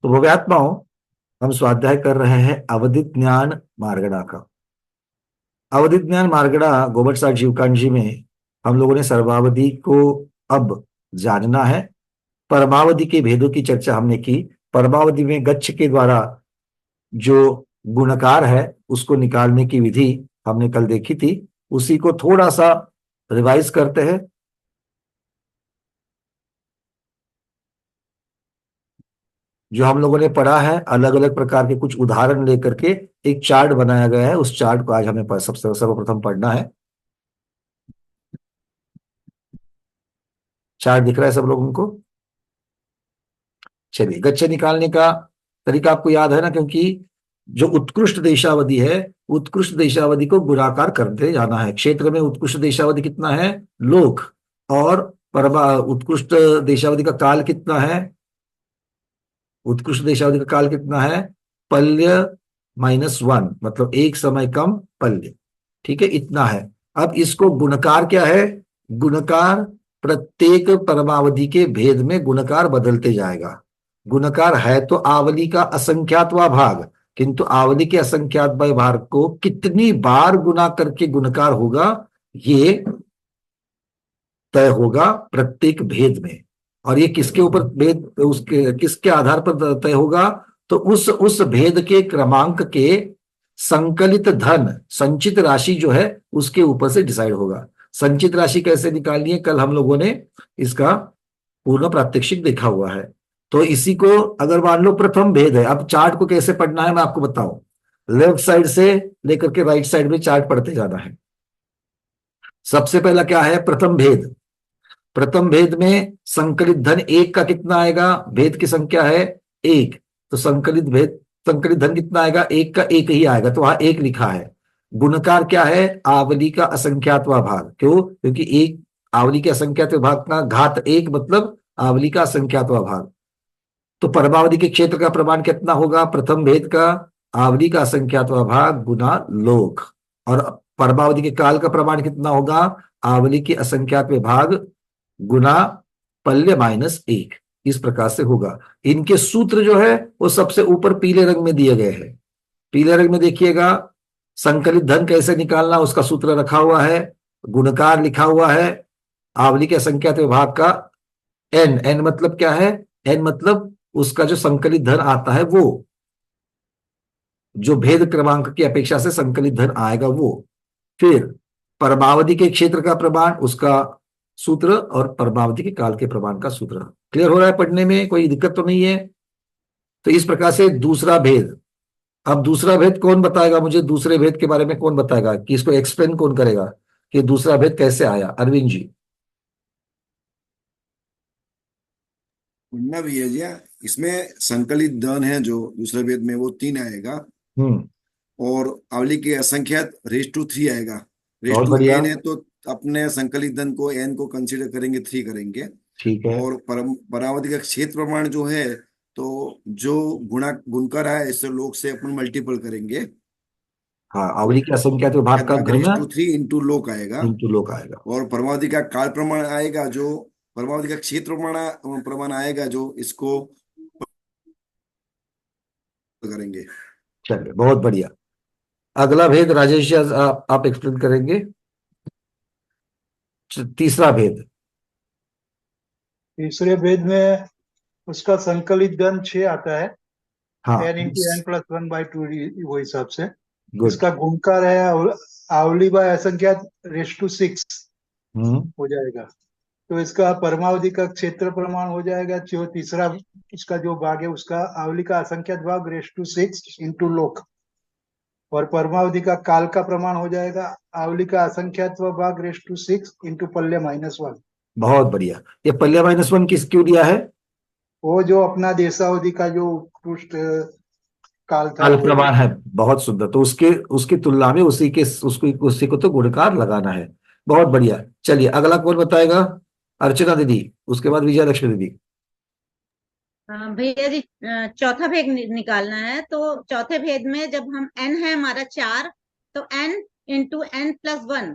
तो भव्यात्माओं, हम स्वाध्याय कर रहे हैं अवधित ज्ञान मार्गणा का। अवधित ज्ञान मार्गणा गोबर साठ जीवकांड में हम लोगों ने सर्वावधि को अब जानना है। परमावधि के भेदों की चर्चा हमने की। परमावधि में गच्छ के द्वारा जो गुणकार है उसको निकालने की विधि हमने कल देखी थी। उसी को थोड़ा सा रिवाइज करते हैं। जो हम लोगों ने पढ़ा है, अलग अलग प्रकार के कुछ उदाहरण लेकर के एक चार्ट बनाया गया है। उस चार्ट को आज हमें सबसे सर्वप्रथम पढ़ना है। चार्ट दिख रहा है सब लोगों को? चलिए, गच्छ निकालने का तरीका आपको याद है ना, क्योंकि जो उत्कृष्ट देशावधि है, उत्कृष्ट देशावधि को गुणाकार करते जाना है। क्षेत्र में उत्कृष्ट देशावधि कितना है? लोक। और परमा उत्कृष्ट देशावधि का काल कितना है? उत्कृष्ट देशावधि का काल कितना है? पल्य -1, मतलब एक समय कम पल्य। ठीक है, इतना है। अब इसको गुणकार क्या है? गुणकार प्रत्येक परमावधि के भेद में गुणकार बदलते जाएगा। गुणकार है तो आवली का असंख्यातवां भाग, किंतु आवली के असंख्यातवां भाग को कितनी बार गुना करके गुणकार होगा, ये तय होगा प्रत्येक भेद में। और ये किसके ऊपर भेद, उसके किसके आधार पर तय होगा? तो उस भेद के क्रमांक के संकलित धन, संचित राशि जो है उसके ऊपर से डिसाइड होगा। संचित राशि कैसे निकालनी है, कल हम लोगों ने इसका पूर्ण प्रात्यक्षिक देखा हुआ है। तो इसी को अगर मान लो प्रथम भेद है, अब चार्ट को कैसे पढ़ना है मैं आपको बताऊं। लेफ्ट साइड से लेकर के राइट साइड में चार्ट पढ़ते जाना है। सबसे पहला क्या है? प्रथम भेद। प्रथम भेद में संकलित धन एक का कितना आएगा? भेद की संख्या है एक, तो संकलित धन कितना आएगा? एक का एक ही आएगा, तो वहां एक लिखा है। गुणकार क्या है? आवली का असंख्यातवां भाग। क्यों? क्योंकि एक आवली के असंख्यातवां भाग का घात एक, मतलब आवली का असंख्यातवां भाग। तो परमावधि के क्षेत्र का प्रमाण कितना होगा? प्रथम भेद का आवली का असंख्यातवां भाग गुना लोक। और परमावधि के काल का प्रमाण कितना होगा? आवली के असंख्यातवां भाग गुना पल्य -1। इस प्रकार से होगा। इनके सूत्र जो है वो सबसे ऊपर पीले रंग में दिए गए हैं। पीले रंग में देखिएगा, संकलित धन कैसे निकालना उसका सूत्र रखा हुआ है। गुणकार लिखा हुआ है आवली के असंख्यात विभाग का एन। एन मतलब क्या है? एन मतलब उसका जो संकलित धन आता है, वो जो भेद क्रमांक की अपेक्षा से संकलित धन आएगा वो। फिर परमावधि के क्षेत्र का प्रमाण, उसका सूत्र, और परमावधि के काल के प्रमाण का सूत्र। क्लियर हो रहा है? पढ़ने में कोई दिक्कत तो नहीं है? तो इस प्रकार से दूसरा भेद। अब दूसरा भेद कौन बताएगा मुझे? दूसरे भेद के बारे में कौन बताएगा, कि इसको एक्सप्लेन कौन करेगा कि दूसरा भेद कैसे आया? अरविंद जी। उनना भी है जी हाँ। इसमें संकलित धन है जो दूसरे वेद में, वो 3 आएगा। हम्म। और आवली के असंख्यात रेस टू 3 आएगा। रेस बहुत टू बढ़िया। एन है तो अपने संकलित धन को एन को कंसीडर करेंगे, 3 करेंगे। ठीक है। और परावधि का क्षेत्र प्रमाण जो है, तो जो गुणकर है इससे लोग से अपन मल्टीपल करेंगे। हाँ, तो आवली के असंख्यात विभाग का रेस घन टू 3 इंटू लोक आएगा। इंटू लोक आएगा। और परमावधि का काल प्रमाण आएगा, जो परमावधि का क्षेत्र प्रमाण प्रमाण आएगा, जो इसको करेंगे। चलिए, बहुत बढ़िया। अगला भेद राजेश जी, आप एक्सप्लेन करेंगे। तीसरा भेद। तीसरे भेद में उसका संकलित घन 6 आता है। हाँ। n × n+1/2 वो हिसाब से। गुड। इसका गुणकार है आवली बाय असंख्यात रेस टू 6 हम्म। हो जाएगा। तो इसका परमावधि का क्षेत्र प्रमाण हो जाएगा, जो तीसरा इसका जो भाग है उसका आवली का असंख्यात भाग रेस टू 6 इंटू लोक। और परमावधि का काल का प्रमाण हो जाएगा आवली का असंख्यात भाग रेस टू 6 इंटू पल्य -1। बहुत बढ़िया। ये पल्य -1 किस क्यों दिया है? वो जो अपना देशावधि का जो उत्कृष्ट काल था काल वो। प्रमाण है। बहुत सुंदर। तो उसके उसकी तुलना में उसी को तो गुणकार लगाना है। बहुत बढ़िया। चलिए, अगला कौन बताएगा? अर्चना दीदी, उसके बाद विजय लक्ष्मी दीदी। भैया जी, चौथा भेद निकालना है। तो चौथे भेद में जब हम n है हमारा 4, तो n × n+1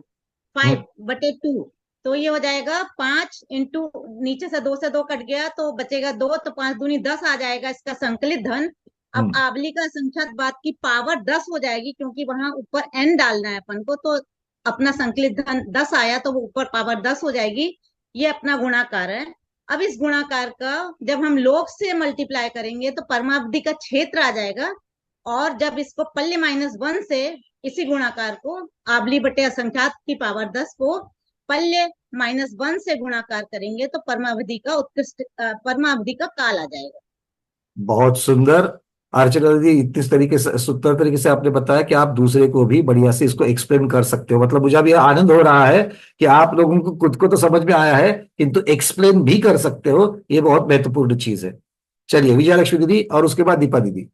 हम्म। 5/2 तो ये हो जाएगा 5 इंटू, नीचे से 2 कट गया तो बचेगा 2, तो 5 दूनी 10 आ जाएगा इसका संकलित धन। अब आवली का संख्यात बाद की पावर 10 हो जाएगी, क्योंकि वहां ऊपर n डालना है अपन को, तो अपना संकलित धन 10 आया तो वो ऊपर पावर 10 हो जाएगी। ये अपना गुणाकार है। अब इस गुणाकार का जब हम log से मल्टीप्लाई करेंगे तो परमावधि का क्षेत्र आ जाएगा, और जब इसको पल्ले -1 से, इसी गुणाकार को आवली बटे असंख्यात की पावर 10 को पल्ले -1 से गुणाकार करेंगे तो परमावधि का काल आ जाएगा। बहुत सुंदर अर्चना दीदी, इतने तरीके से सुंदर तरीके से आपने बताया कि आप दूसरे को भी बढ़िया से इसको एक्सप्लेन कर सकते हो। मतलब मुझे अब ये आनंद हो रहा है कि आप लोगों को खुद को तो समझ में आया है, किंतु एक्सप्लेन भी कर सकते हो। ये बहुत महत्वपूर्ण चीज है। चलिए विजयलक्ष्मी दीदी और उसके बाद दीपा दीदी।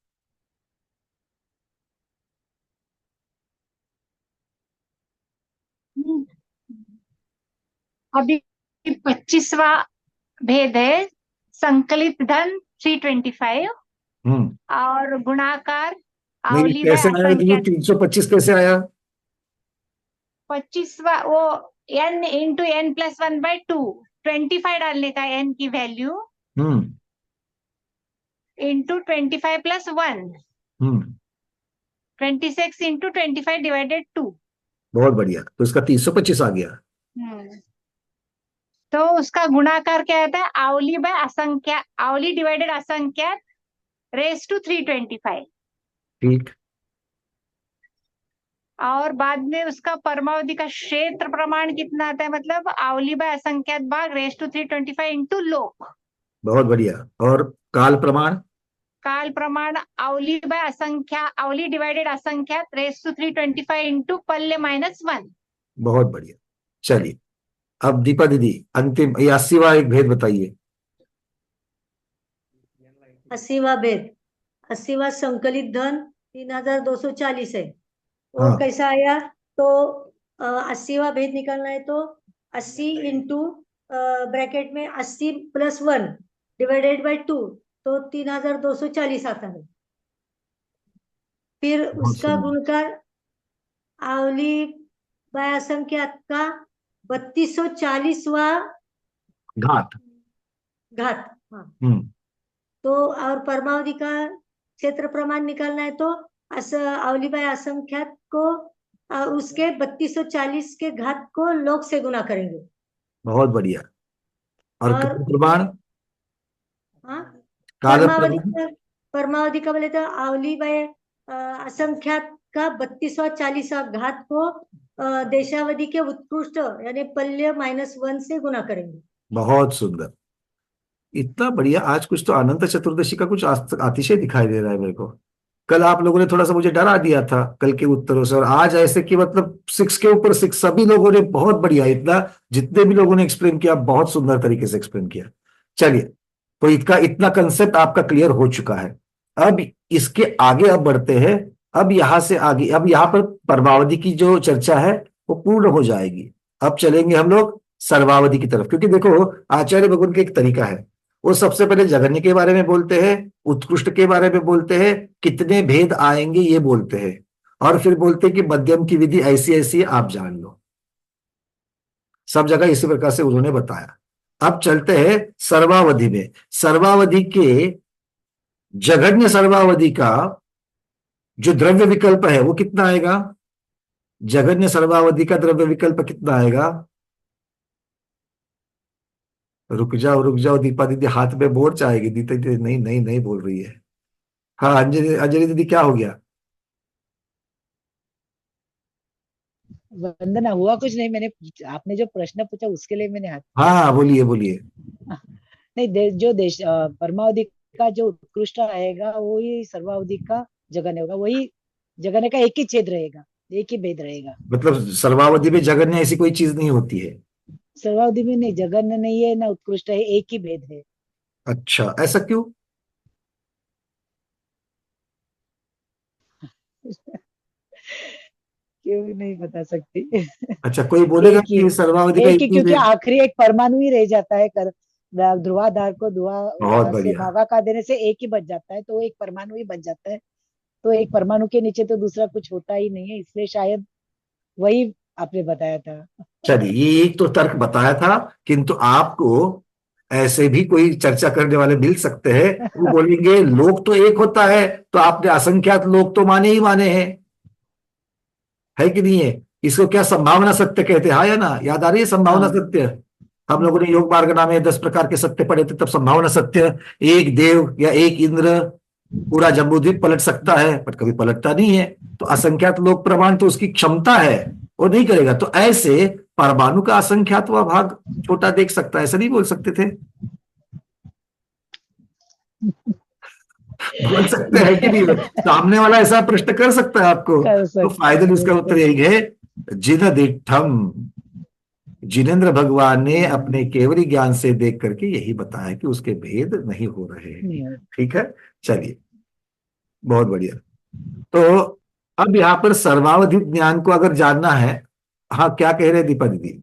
अभी 25वां भेद है, संकलित धन 325 और गुणाकार नहीं, आवली बाय कैसे आया दीदी? असंख्यात। 325 कैसे आया? 25वां वो n इंटू n+1/2, 25 डालने का n की वैल्यू इंटू 25+1, 26 इंटू 25 डिवाइडेड 2। बहुत बढ़िया, तो इसका 325 आ गया। तो उसका गुणाकार क्या होता है? आवली बाय असंख्या, आवली डिवाइडेड असंख्यात रेज टू 325। ठीक। और बाद में उसका परमावधि का क्षेत्र प्रमाण कितना आता है? मतलब आवली बाय असंख्यात भाग रेज टू 325 इंटू लोक। बहुत बढ़िया। और काल प्रमाण? काल प्रमाण आवली बाय असंख्या, आवली डिवाइडेड असंख्यात रेज टू 325 इंटू पल्ले -1। बहुत बढ़िया। चलिए अब दीपा दीदी अंतिम 80वां एक भेद बताइए। 80वां भेद, 80वां संकलित धन 3240 है। वो हाँ। कैसा आया? तो 80वां भेद निकालना है तो 80 इंटू ब्रैकेट में 80 + 1 डिवाइडेड बाय 2, तो 3240 आता है। फिर बहुत उसका सुंदर। गुणकार आवली बाय असंख्यात का 3240वां घात। घात। हाँ, हम्म। तो और परमावधि का क्षेत्र प्रमाण निकालना है तो आवली बाय असंख्यात को उसके 3240 के घात को log से गुना करेंगे। बहुत बढ़िया। और और काल प्रमाण? हाँ, काल परमावधि प्रमाण? का, परमावधि का बोले तो आवली बाय असंख्यात का 3240वां घात को देशावधि के उत्कृष्ट यानी पल्य -1 से गुना करेंगे। बहुत सुंदर। इतना बढ़िया। आज कुछ तो अनंत चतुर्दशी का कुछ अतिशय दिखाई दे रहा है मेरे को। कल आप लोगों ने थोड़ा सा मुझे डरा दिया था कल के उत्तरों से, और आज ऐसे कि मतलब 6 के ऊपर 6 सभी लोगों ने बहुत बढ़िया, इतना जितने भी लोगों ने एक्सप्लेन किया बहुत सुंदर तरीके से एक्सप्लेन किया। चलिए, तो इसका इतना कंसेप्ट आपका क्लियर हो चुका है। अब इसके आगे अब बढ़ते हैं। अब यहां से आगे, अब यहां पर परमावधि की जो चर्चा है वो पूर्ण हो जाएगी। अब चलेंगे हम लोग सर्वावधि की तरफ, क्योंकि देखो आचार्य भगवान का एक तरीका है, वो सबसे पहले जघन्य के बारे में बोलते हैं, उत्कृष्ट के बारे में बोलते हैं, कितने भेद आएंगे ये बोलते हैं, और फिर बोलते हैं कि मध्यम की विधि ऐसी ऐसी है, आप जान लो। सब जगह इसी प्रकार से उन्होंने बताया। अब चलते हैं सर्वावधि में। सर्वावधि के जघन्य सर्वावधि का जो द्रव्य विकल्प है वो कितना आएगा? जघन्य सर्वावधि का द्रव्य विकल्प कितना आएगा? रुक जाओ दीपा दीदी, हाथ में बोर्ड चाहेगी। दीदी दीदी नहीं नहीं नहीं बोल रही है। हाँ अंजलि, अंजलि दीदी क्या हो गया? वंदना, हुआ कुछ नहीं। मैंने आपने जो प्रश्न पूछा उसके लिए मैंने हाथ। हाँ हाँ, बोलिए बोलिए। नहीं, परमावधि का जो उत्कृष्ट आएगा वही सर्वावधि का जगन्य होगा। वही जगन्य का एक ही छेद रहेगा, एक ही भेद रहेगा। मतलब सर्वावधि में जघन्य ऐसी कोई चीज नहीं होती है? सर्वावधि में नहीं, जगन्य नहीं है ना उत्कृष्ट है, एक ही भेद है। अच्छा, ऐसा क्यों? क्यों नहीं बता सकती। अच्छा, कोई बोलेगा एक ही, कि सर्वावधि का एक एक ही, ही क्योंकि भेद? आखिरी एक परमाणु ही रह जाता है। ध्रुवाधार को बहुत ध्रुवा से बढ़िया। भागाकार देने से एक ही बच जाता है, तो एक परमाणु ही बच जाता है। तो एक परमाणु के नीचे तो दूसरा कुछ होता ही नहीं है, इसलिए शायद वही आपने बताया था। चलिए, ये एक तो तर्क बताया था, किंतु आपको ऐसे भी कोई चर्चा करने वाले मिल सकते हैं, वो बोलेंगे लोक तो एक होता है, तो आपने असंख्यात लोक तो माने ही माने हैं, है कि नहीं है? इसको क्या संभावना सत्य कहते हैं, हाँ या ना? याद आ रही है संभावना हाँ सत्य? हम लोगों ने योग मार्ग नामे 10 प्रकार के सत्य पढ़े थे, तब संभावना सत्य, एक देव या एक इंद्र पूरा जम्बूद्वीप पलट सकता है, पर कभी पलटता नहीं है। तो असंख्यात लोक प्रमाण तो उसकी क्षमता है, वो नहीं करेगा। तो ऐसे परमाणु का असंख्यातवा भाग छोटा देख सकता है, ऐसा नहीं बोल सकते थे? बोल सकते हैं कि नहीं? सामने वाला ऐसा प्रश्न कर सकता है आपको। कर तो सकते फायदल हैं, उसका उत्तर बिल्कुल। यही है, जिन दिठम, जिनेन्द्र भगवान ने अपने केवली ज्ञान से देख करके यही बताया कि उसके भेद नहीं हो रहे हैं। नहीं हो- ठीक है, चलिए, बहुत बढ़िया। तो अब यहाँ पर सर्वावधि ज्ञान को अगर जानना है, हाँ क्या कह रहे हैं दीपा दीदी?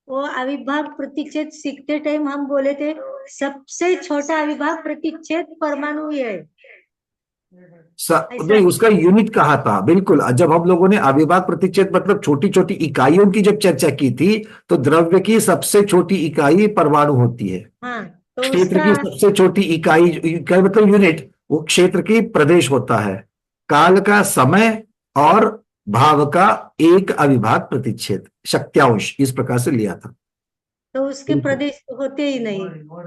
वो अविभाग प्रतिच्छेद सीखते टाइम हम बोले थे सबसे छोटा अविभाग प्रतिच्छेद परमाणु ही है, ऐसा। नहीं, उसका यूनिट कहा था, बिल्कुल। जब हम लोगों ने अविभाग प्रतिच्छेद मतलब छोटी छोटी इकाइयों की जब चर्चा की थी, तो द्रव्य की सबसे छोटी इकाई परमाणु होती है। हाँ, तो क्षेत्र उसका की सबसे छोटी इकाई मतलब यूनिट, वो क्षेत्र की प्रदेश होता है। काल का समय और भाव का एक अविभाग प्रतिच्छेद शक्त्यांश, इस प्रकार से लिया था। तो उसके प्रदेश होते ही नहीं,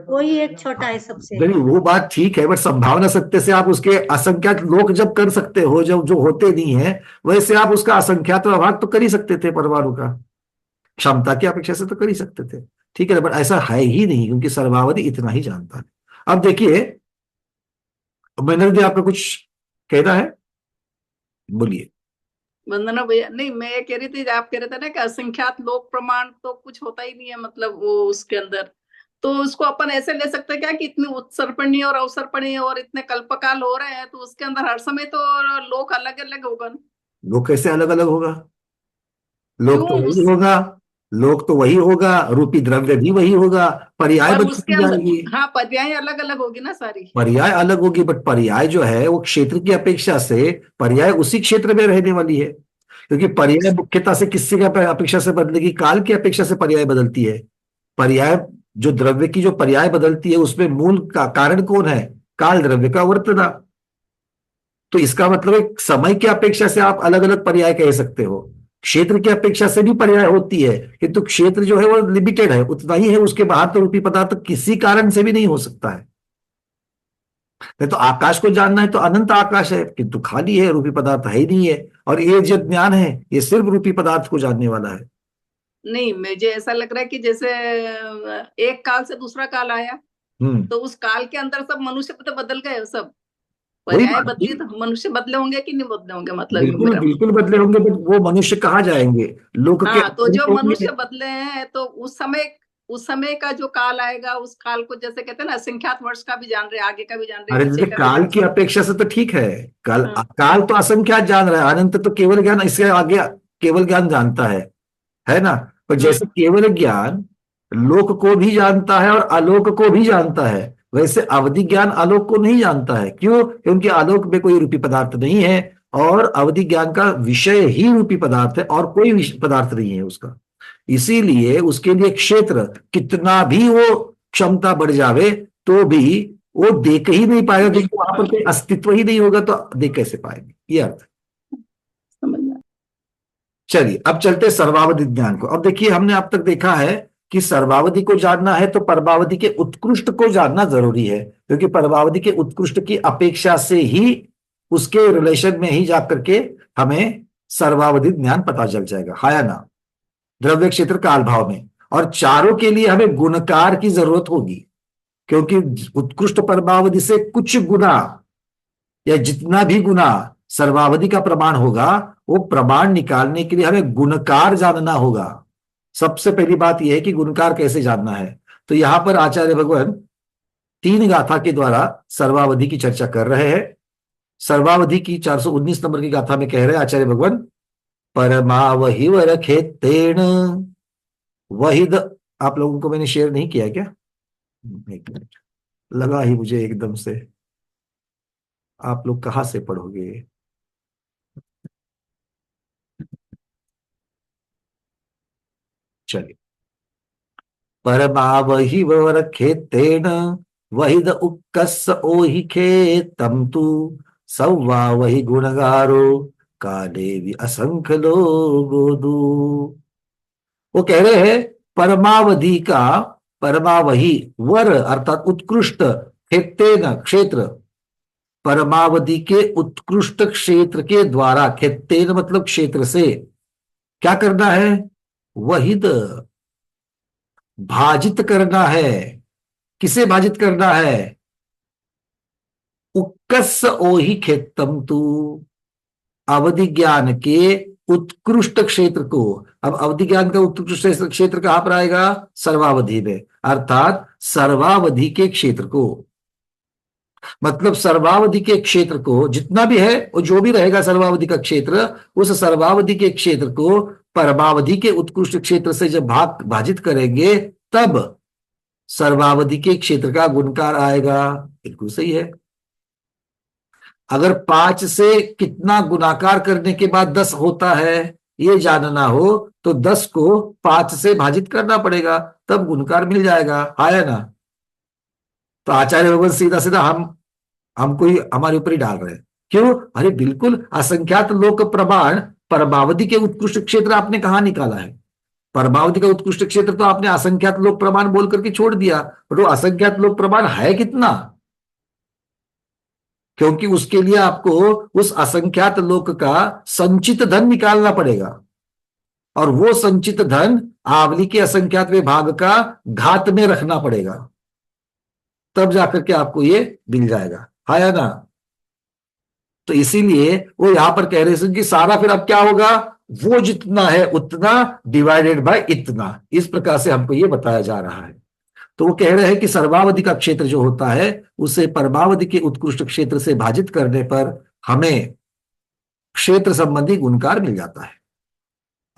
वही एक छोटा है सबसे। नहीं, वो बात ठीक है, बट संभावना सत्य से आप उसके असंख्यात लोक जब कर सकते हो, जब जो होते नहीं है, वैसे आप उसका असंख्यात भाग तो कर ही सकते थे परमाणु का, क्षमता की अपेक्षा से तो कर ही सकते थे। ठीक है ना, बट ऐसा है ही नहीं, क्योंकि सर्वावधि इतना ही जानता है। अब देखिए, मैंने भी आपका कुछ कहना है, बोलिए। वंदना भैया, नहीं मैं ये कह रही थी, आप कह रहे थे ना कि असंख्यात लोक प्रमाण तो कुछ होता ही नहीं है, मतलब वो उसके अंदर, तो उसको अपन ऐसे ले सकते हैं क्या कि इतनी उत्सर्पणी और अवसर्पणी और इतने कल्पकाल हो रहे हैं, तो उसके अंदर हर समय तो लोक अलग अलग होगा ना? लोक कैसे अलग अलग होगा? लोक तो क्यों वही उस होगा, लोक तो वही होगा, रूपी द्रव्य भी वही होगा, पर्याय पर उसके बदलती अंदर, जाएगी। हाँ, पर्याय अलग अलग होगी ना सारी। पर्याय अलग होगी, बट पर्याय जो है वो क्षेत्र की अपेक्षा से पर्याय उसी क्षेत्र में रहने वाली है, क्योंकि पर्याय मुख्यता से किससे की अपेक्षा से बदलेगी? काल की अपेक्षा से पर्याय बदलती है। पर्याय, जो द्रव्य की जो पर्याय बदलती है, उसमें मूल का कारण कौन है? काल, द्रव्य का वर्तना। तो इसका मतलब एक समय की अपेक्षा से आप अलग अलग पर्याय कह सकते हो, क्षेत्र की अपेक्षा से भी पर्याय होती है, किंतु क्षेत्र जो है वो लिमिटेड है, उतना ही है, उसके बाहर तो रूपी पदार्थ किसी कारण से भी नहीं हो सकता है। नहीं तो आकाश को जानना है तो अनंत आकाश है, किंतु खाली है, रूपी पदार्थ है ही नहीं है। और ये जो ज्ञान है, ये सिर्फ रूपी पदार्थ को जानने वाला है। नहीं, मुझे ऐसा लग रहा है कि जैसे एक काल से दूसरा काल आया, हम्म। तो उस काल के अंदर सब मनुष्य तो बदल गए, सब कोई पर्याय बात बदली, नहीं, तो मनुष्य बदले होंगे कि नहीं बदले होंगे, मतलब ये बिल्कुल मेरा। बिल्कुल बदले होंगे, बट वो मनुष्य कहाँ जाएंगे? लोक के हाँ, तो अंदर ही जो होंगे। मनुष्य बदले हैं, तो उस समय का जो काल आएगा, उस काल को जैसे कहते हैं ना, असंख्यात वर्ष का भी जान रहे, आगे का भी जान रहे, अरे पीछे जैसे का भी काल जान की अपेक्षा से तो ठीक है, काल, हाँ, काल तो असंख्यात जान रहा है, अनंत तो केवल ज्ञान, इसके आगे केवल ज्ञान जानता है ना? पर जैसे हाँ, केवल ज्ञान लोक को भी जानता है और आलोक को भी जानता है, वैसे अवधि ज्ञान आलोक को नहीं जानता है। क्यों? क्योंकि आलोक में कोई रूपी पदार्थ नहीं है, और अवधि ज्ञान का विषय ही रूपी पदार्थ है, और कोई पदार्थ नहीं है उसका। इसीलिए उसके लिए क्षेत्र कितना भी वो क्षमता बढ़ जावे, तो भी वो देख ही नहीं पाएगा, देख क्योंकि वहां पर पाएंगे, कोई अस्तित्व ही नहीं होगा, तो देख कैसे पाएंगे, ये अर्थ। समझ में चलिए, अब चलते हैं सर्वावधि ज्ञान को। अब देखिए, हमने अब तक देखा है कि सर्वावधि को जानना है तो परमावधि के उत्कृष्ट को जानना जरूरी है, क्योंकि परमावधि के उत्कृष्ट की अपेक्षा से ही, उसके रिलेशन में ही जाकर के हमें सर्वावधि ज्ञान पता चल जाएगा, है या ना? द्रव्य, क्षेत्र, काल, भाव में, और चारों के लिए हमें गुणकार की जरूरत होगी, क्योंकि उत्कृष्ट परमावधि से कुछ गुना या जितना भी गुना सर्वावधि का प्रमाण होगा, वो प्रमाण निकालने के लिए हमें गुणकार जानना होगा। सबसे पहली बात यह है कि गुणकार कैसे जानना है। तो यहां पर आचार्य भगवान 3 गाथा के द्वारा सर्वावधि की चर्चा कर रहे हैं। सर्वावधि की 419 नंबर की गाथा में कह रहे हैं आचार्य भगवान, परमावहिव रखे तेण वहिद। आप लोगों को मैंने शेयर नहीं किया क्या? एक मिनट, लगा ही मुझे एकदम से, आप लोग कहाँ से पढ़ोगे? चलिए, परमावहि वर खेतेन वहिद उक्कस ओहि खेतम तु सव्वा वही गुणगारो काले भी असंख्य लोगोदू। वो कह रहे हैं परमावधि का, परमावही वर अर्थात उत्कृष्ट, खेतेन क्षेत्र, परमावधि के उत्कृष्ट क्षेत्र के द्वारा, खेतेन मतलब क्षेत्र से क्या करना है, वहिद भाजित करना है। किसे भाजित करना है, उक्कस ओहि खेतम तू, अवधि ज्ञान के उत्कृष्ट क्षेत्र को। अब अवधि ज्ञान का उत्कृष्ट क्षेत्र कहां पर आएगा, सर्वावधि में, अर्थात सर्वावधि के क्षेत्र को। मतलब सर्वावधि के क्षेत्र को जितना भी है और जो भी रहेगा सर्वावधि का क्षेत्र, उस सर्वावधि के क्षेत्र को परमावधि के उत्कृष्ट क्षेत्र से जब भाजित करेंगे तब सर्वावधि के क्षेत्र का गुणकार आएगा। बिल्कुल सही है। अगर 5 से कितना गुणाकार करने के बाद 10 होता है ये जानना हो तो 10 को 5 से भाजित करना पड़ेगा, तब गुणकार मिल जाएगा, है ना। तो आचार्य भगवान सीधा सीधा हमको ही हमारे ऊपर ही डाल रहे हैं। क्यों, अरे बिल्कुल असंख्यात लोक प्रमाण, परमावधि के उत्कृष्ट क्षेत्र आपने कहां निकाला है। परमावधि का उत्कृष्ट क्षेत्र तो आपने असंख्यात लोक प्रमाण बोल करके छोड़ दिया, पर वो असंख्यात लोक प्रमाण है कितना, क्योंकि उसके लिए आपको उस असंख्यात लोक का संचित धन निकालना पड़ेगा, और वो संचित धन आवली के असंख्यात विभाग का घात में रखना पड़ेगा, तब जाकर के आपको ये मिल जाएगा, है ना। तो इसीलिए वो यहां पर कह रहे हैं कि सारा फिर अब क्या होगा, वो जितना है उतना डिवाइडेड बाय इतना, इस प्रकार से हमको ये बताया जा रहा है। तो वो कह रहे हैं कि सर्वावधि का क्षेत्र जो होता है उसे परमावधि के उत्कृष्ट क्षेत्र से भाजित करने पर हमें क्षेत्र संबंधी गुणकार मिल जाता है।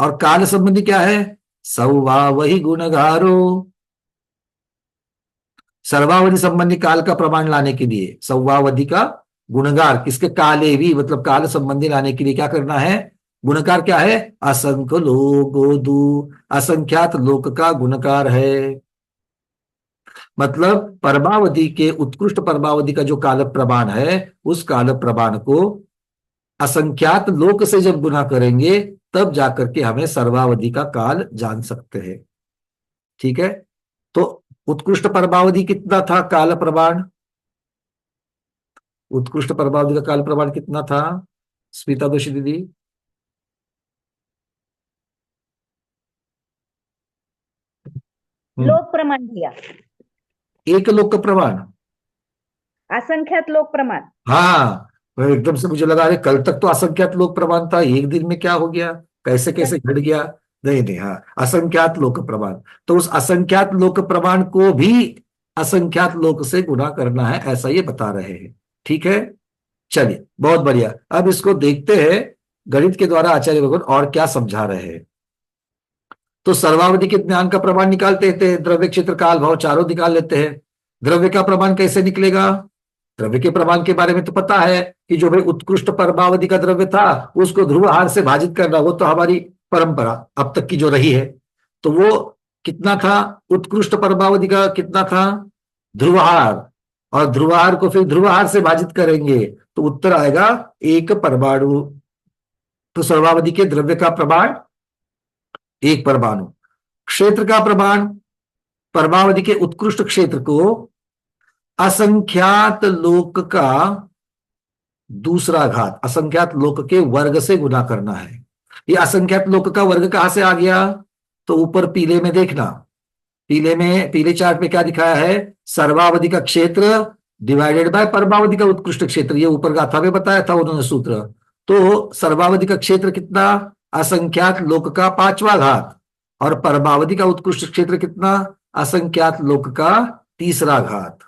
और काल संबंधी क्या है, सौवा वही गुणगारो। सर्वावधि संबंधी काल का प्रमाण लाने के लिए सौवावधि का गुणगार, किसके, काले भी मतलब काल संबंधी लाने के लिए क्या करना है, गुणकार क्या है, असंख्य लोगोदू, असंख्यात लोक का गुणकार है। मतलब परमावधि के उत्कृष्ट परमावधि का जो काल प्रमाण है उस काल प्रमाण को असंख्यात लोक से जब गुना करेंगे तब जाकर के हमें सर्वावधि का काल जान सकते हैं। ठीक है, तो उत्कृष्ट परमावधि कितना था काल प्रमाण, उत्कृष्ट परमावधि का काल प्रमाण कितना था स्मिता दोषी दीदी, लोक प्रमाण दिया, एक लोक प्रमाण, असंख्यात लोक प्रमाण। हाँ, एकदम से मुझे लगा अरे कल तक तो असंख्यात लोक प्रमाण था, एक दिन में क्या हो गया, कैसे कैसे घट गया। नहीं नहीं, हाँ असंख्यात लोक प्रमाण, तो उस असंख्यात लोक प्रमाण को भी असंख्यात लोक से गुणा करना है, ऐसा ये बता रहे हैं। ठीक है, चलिए बहुत बढ़िया। अब इसको देखते हैं गणित के द्वारा आचार्य भगवान और क्या समझा रहे हैं। तो सर्वावधि के ज्ञान का प्रमाण निकालते थे, द्रव्य क्षेत्र काल भाव चारों निकाल लेते हैं। द्रव्य का प्रमाण कैसे निकलेगा, द्रव्य के प्रमाण के बारे में तो पता है कि जो भाई उत्कृष्ट परमावधि का द्रव्य था उसको ध्रुवहार से भाजित करना, वो तो हमारी परंपरा अब तक की जो रही है। तो वो कितना था, उत्कृष्ट परमावधि का कितना था, ध्रुवहार, और ध्रुवहार को फिर ध्रुवहार से भाजित करेंगे तो उत्तर आएगा 1 परमाणु। तो सर्वावधि के द्रव्य का प्रमाण 1 परमाणु। क्षेत्र का प्रमाण, परमावधि के उत्कृष्ट क्षेत्र को असंख्यात लोक का दूसरा घात, असंख्यात लोक के वर्ग से गुना करना है। ये असंख्यात लोक का वर्ग कहां से आ गया, तो ऊपर पीले में देखना, पीले चार्ट में क्या दिखाया है, सर्वावधि का क्षेत्र डिवाइडेड बाय परमावधि का उत्कृष्ट क्षेत्र, ये ऊपर गाथा में बताया था उन्होंने सूत्र। तो सर्वावधि का क्षेत्र कितना, असंख्यात लोक का 5वां घात, और परमावधि का उत्कृष्ट क्षेत्र कितना, असंख्यात लोक का 3रा घात।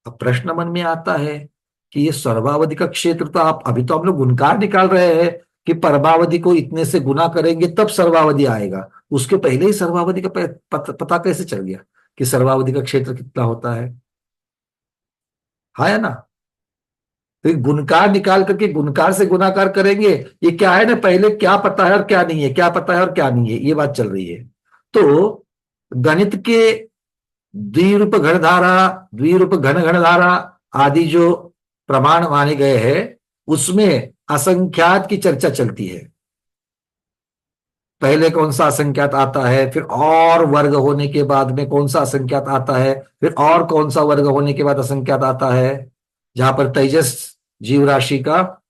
अब प्रश्न मन में आता है कि ये सर्वावधि का क्षेत्र तो आप अभी तो हम लोग गुणकार निकाल रहे हैं कि परमावधि को इतने से गुना करेंगे तब सर्वावधि आएगा, उसके पहले ही सर्वावधि का पता कैसे चल गया कि सर्वावधि का क्षेत्र कितना होता है ना। तो गुणकार निकाल करके गुणकार से गुणाकार करेंगे, ये क्या है ना, पहले क्या पता है और क्या नहीं है, क्या पता है और क्या नहीं है, ये बात चल रही है। तो गणित के द्विरूप घनधारा, द्विरूप घन घनधारा आदि जो प्रमाण माने गए हैं उसमें असंख्यात की चर्चा चलती है। पहले कौन सा असंख्यात आता है, फिर और वर्ग होने के बाद में कौन सा असंख्यात आता है, फिर और कौन सा वर्ग होने के बाद असंख्यात आता है, जहां पर तेजस जीव राशि का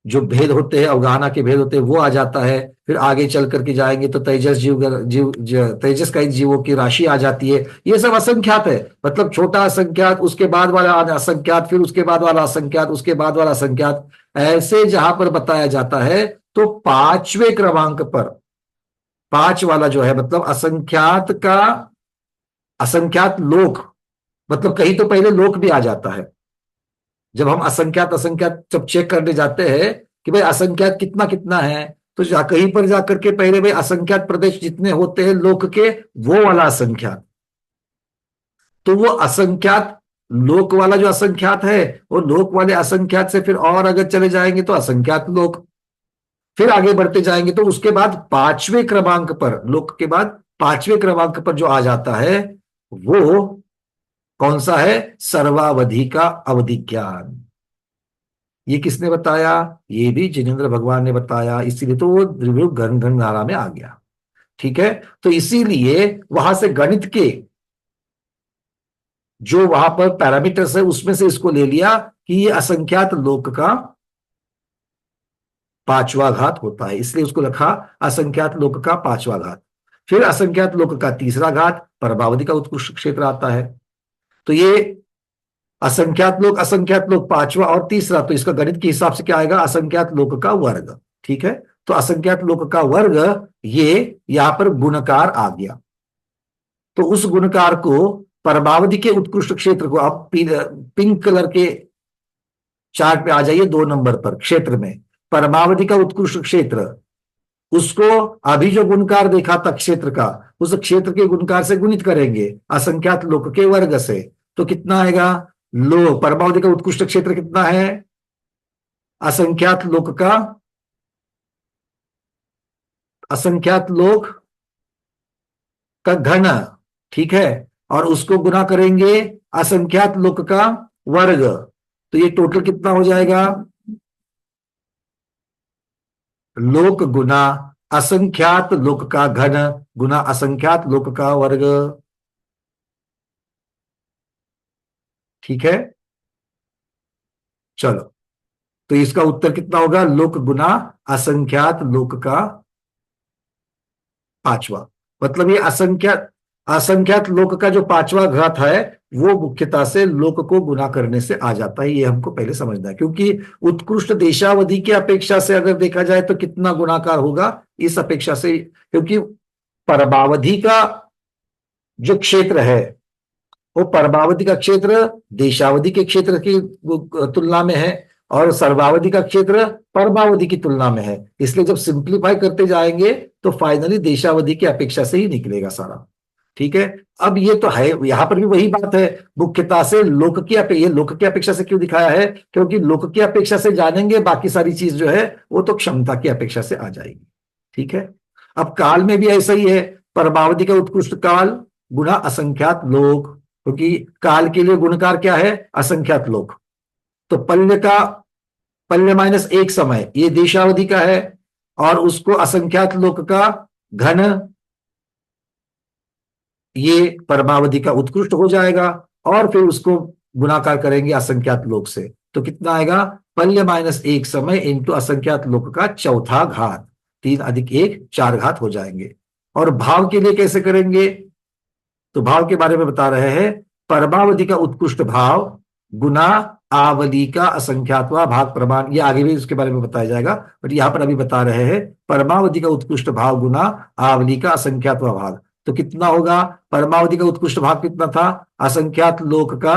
जो भेद होते हैं, अवगाहना के भेद होते हैं, वो आ जाता है। फिर आगे चल करके जाएंगे तो तेजस का जीवों की राशि आ जाती है। ये सब असंख्यात है, मतलब छोटा असंख्यात, उसके बाद वाला असंख्यात, फिर उसके बाद वाला असंख्यात, उसके बाद वाला असंख्यात, ऐसे जहां पर बताया जाता है तो पांचवें क्रमांक पर, पांच वाला जो है मतलब असंख्यात का, असंख्यात लोक, मतलब कहीं तो पहले लोक भी आ जाता है। जब हम असंख्यात असंख्यात जब चेक करने जाते हैं कि भाई असंख्यात कितना कितना है, तो कहीं पर जाकर के पहले भाई असंख्यात प्रदेश जितने होते हैं लोक के, वो वाला असंख्यात, तो वो असंख्यात लोक वाला जो असंख्यात है, वो लोक वाले असंख्यात से फिर और अगर चले जाएंगे तो असंख्यात लोक, फिर आगे बढ़ते जाएंगे तो उसके बाद पांचवें क्रमांक पर, लोक के बाद पांचवें क्रमांक पर जो आ जाता है वो कौन सा है, सर्वावधि का अवधि ज्ञान। ये किसने बताया, ये भी जिनेंद्र भगवान ने बताया, इसीलिए तो वो द्विरूप घन घन धारा में आ गया। ठीक है, तो इसीलिए वहां से गणित के जो वहां पर पैरामीटर्स है उसमें से इसको ले लिया कि ये असंख्यात लोक का पांचवा घात होता है, इसलिए उसको रखा असंख्यात लोक का पांचवा घात। फिर असंख्यात लोक का तीसरा घात परमावधि का उत्कृष्ट क्षेत्र आता है। तो ये असंख्यात लोक पांचवा और तीसरा, तो इसका गणित के हिसाब से क्या आएगा, असंख्यात लोक का वर्ग। ठीक है, तो असंख्यात लोक का वर्ग, ये यहां पर गुणकार आ गया। तो उस गुणकार को परमावधि के उत्कृष्ट क्षेत्र को, आप पिंक कलर के चार्ट पे आ जाइए 2 नंबर पर, क्षेत्र में परमावधि का उत्कृष्ट क्षेत्र, उसको अभी जो गुणकार देखा था क्षेत्र का, उस क्षेत्र के गुणकार से गुणित करेंगे असंख्यात लोक के वर्ग से, तो कितना आएगा, परमावधि का उत्कृष्ट क्षेत्र कितना है, असंख्यात लोक का, असंख्यात लोक का घन। ठीक है, और उसको गुना करेंगे असंख्यात लोक का वर्ग, तो ये टोटल कितना हो जाएगा, लोक गुना असंख्यात लोक का घन गुना असंख्यात लोक का वर्ग। ठीक है, चलो, तो इसका उत्तर कितना होगा, लोक गुना असंख्यात लोक का पांचवा। मतलब ये असंख्यात लोक का जो पांचवा घात है वो मुख्यतः से लोक को गुना करने से आ जाता है, ये हमको पहले समझना है। क्योंकि उत्कृष्ट देशावधि की अपेक्षा से अगर देखा जाए तो कितना गुणाकार होगा इस अपेक्षा से, क्योंकि परमावधि का जो क्षेत्र है वो परमावधि का क्षेत्र देशावधि के क्षेत्र की तुलना में है और सर्वावधि का क्षेत्र परमावधि की तुलना में है। इसलिए जब सिंप्लीफाई करते जाएंगे तो फाइनली देशावधि की अपेक्षा से ही निकलेगा सारा। ठीक है, अब ये तो है, यहां पर भी वही बात है, मुख्यतः से लोक की ये लोक की अपेक्षा से क्यों दिखाया है, क्योंकि लोक की अपेक्षा से जानेंगे बाकी सारी चीज जो है वो तो क्षमता की अपेक्षा से आ जाएगी। ठीक है, अब काल में भी ऐसा ही है, परमावधि का उत्कृष्ट काल गुना असंख्यात लोक, क्योंकि काल के लिए गुणकार क्या है, असंख्यात लोक। तो पल्य माइनस 1 समय ये देशावधि का है और उसको असंख्यात लोक का घन ये परमावधि का उत्कृष्ट हो जाएगा और फिर उसको गुणाकार करेंगे असंख्यात लोक से, तो कितना आएगा, पल्य माइनस 1 समय इंटू असंख्यात लोक का चौथा घात, 3 अधिक 1 4 घात हो जाएंगे। और भाव के लिए कैसे करेंगे, तो भाव के बारे में बता रहे हैं, परमावधि का उत्कृष्ट भाव गुना आवली का असंख्यातवा भाग प्रमाण, ये आगे भी उसके बारे में बताया जाएगा, बट यहां पर अभी बता रहे हैं परमावधि का उत्कृष्ट भाव गुना आवली का असंख्यातवा भाग। तो कितना होगा, परमावधि का उत्कृष्ट भाग कितना था, असंख्यात लोक का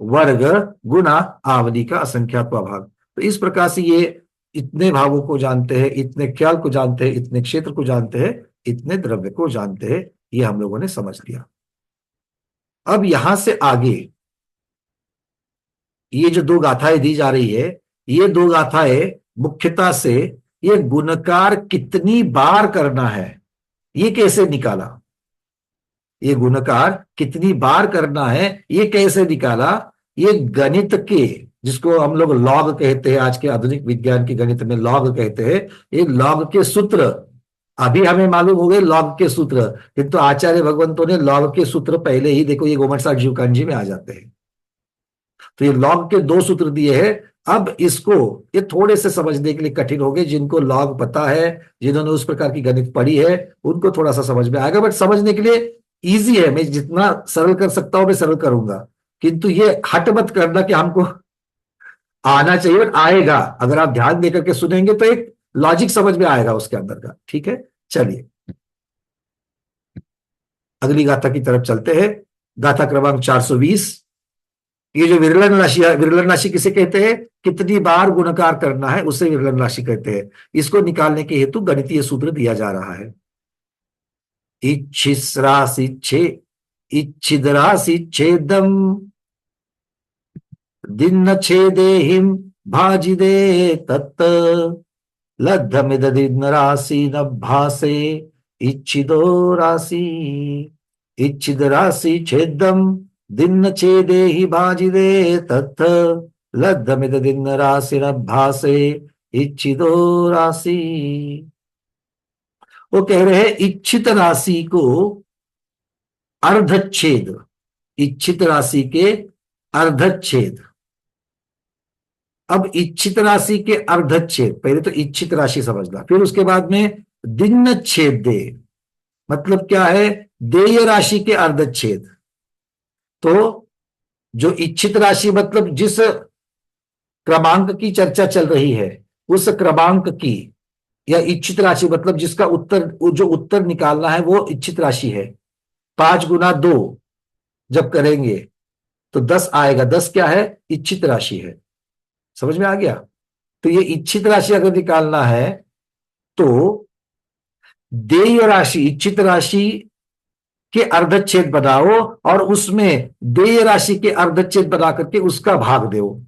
वर्ग गुना आवली का असंख्यातवा भाग। तो इस प्रकार से ये इतने भावों को जानते हैं, इतने ख्याल को जानते हैं, इतने क्षेत्र को जानते हैं, इतने द्रव्य को जानते हैं, ये हम लोगों ने समझ लिया। अब यहां से आगे ये जो 2 गाथाएं दी जा रही है, ये 2 गाथाएं मुख्यतः से ये गुणकार कितनी बार करना है ये कैसे निकाला, ये गुणकार कितनी बार करना है, ये कैसे निकाला? ये गणित के, जिसको हम लोग लॉग कहते हैं, आज के आधुनिक विज्ञान की गणित में लॉग कहते हैं, ये लॉग के सूत्र अभी हमें मालूम हो गए, लॉग के सूत्र, किंतु आचार्य भगवंतों ने लॉग के सूत्र पहले ही, देखो ये गोमटसार जीवकांजी में आ जाते हैं। तो ये लॉग के 2 सूत्र दिए हैं। अब इसको ये थोड़े से समझने के लिए कठिन हो गए, जिनको लॉग पता है, जिन्होंने उस प्रकार की गणित पढ़ी है, उनको थोड़ा सा समझ में आएगा, बट समझने के लिए इजी है। मैं जितना सरल कर सकता हूं मैं सरल करूंगा, किंतु ये हट मत करना कि हमको आना चाहिए, बट आएगा। अगर आप ध्यान देकर के सुनेंगे तो एक लॉजिक समझ में आएगा उसके अंदर का। ठीक है, चलिए अगली गाथा की तरफ चलते हैं। गाथा क्रमांक 420। ये जो विरलन राशि है, विरलन राशि किसे कहते हैं? कितनी बार गुणकार करना है उसे विरलन राशि कहते हैं। इसको निकालने के हेतु गणितीय सूत्र दिया जा रहा है। इच्छिद राशि छेदम दिन छेदेहिम भाजिदे तत् लब्धमिददिन राशि नभासे इच्छिदो राशि। इच्छिद राशि छेदम दिन छेदेहि भाजिदे तत् लब्धमिददिन राशि नभासे इच्छिदो राशि। वो कह रहे हैं इच्छित राशि को अर्धच्छेद, इच्छित राशि के अर्धच्छेद। अब इच्छित राशि के अर्धच्छेद, पहले तो इच्छित राशि समझना, फिर उसके बाद में दिन छेद दे, मतलब क्या है? देय राशि के अर्धच्छेद। तो जो इच्छित राशि मतलब जिस क्रमांक की चर्चा चल रही है उस क्रमांक की, या इच्छित राशि मतलब जिसका उत्तर, जो उत्तर निकालना है वो इच्छित राशि है। 5 गुना 2 जब करेंगे तो 10 आएगा। 10 क्या है? इच्छित राशि है। समझ में आ गया? तो ये इच्छित राशि अगर निकालना है तो देय राशि, इच्छित राशि के अर्धच्छेद बनाओ और उसमें देय राशि के अर्धच्छेद बना करके उसका भाग दो।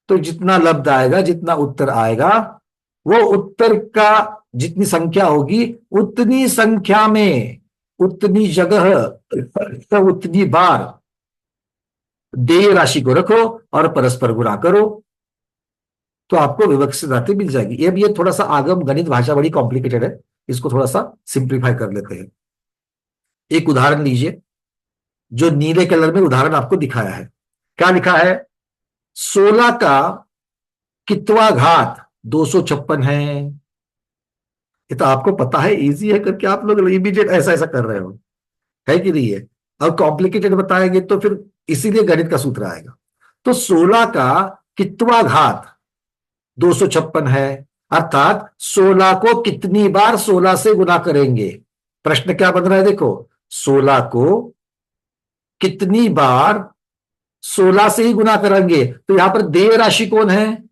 तो जितना लब्ध आएगा, जितना उत्तर आएगा, वो उत्तर का जितनी संख्या होगी उतनी संख्या में, उतनी जगह, उतनी बार देय राशि को रखो और परस्पर गुणा करो, तो आपको विवक्षित राशि मिल जाएगी। अब ये थोड़ा सा आगम गणित भाषा बड़ी कॉम्प्लिकेटेड है, इसको थोड़ा सा सिंप्लीफाई कर लेते हैं। एक उदाहरण लीजिए, जो नीले कलर में उदाहरण आपको दिखाया है। क्या लिखा है? 16 का कितवा घात 256 है। ये तो आपको पता है, इजी है करके आप लोग इमीडिएट ऐसा ऐसा कर रहे हो, है कि नहीं है? अब कॉम्प्लिकेटेड बताएंगे तो फिर इसीलिए गणित का सूत्र आएगा। तो 16 का कितवा घात 256 है, अर्थात 16 को कितनी बार 16 से गुना करेंगे? प्रश्न क्या बन रहा है? देखो, 16 को कितनी बार 16 से ही गुना करेंगे। तो यहां पर देय राशि कौन है?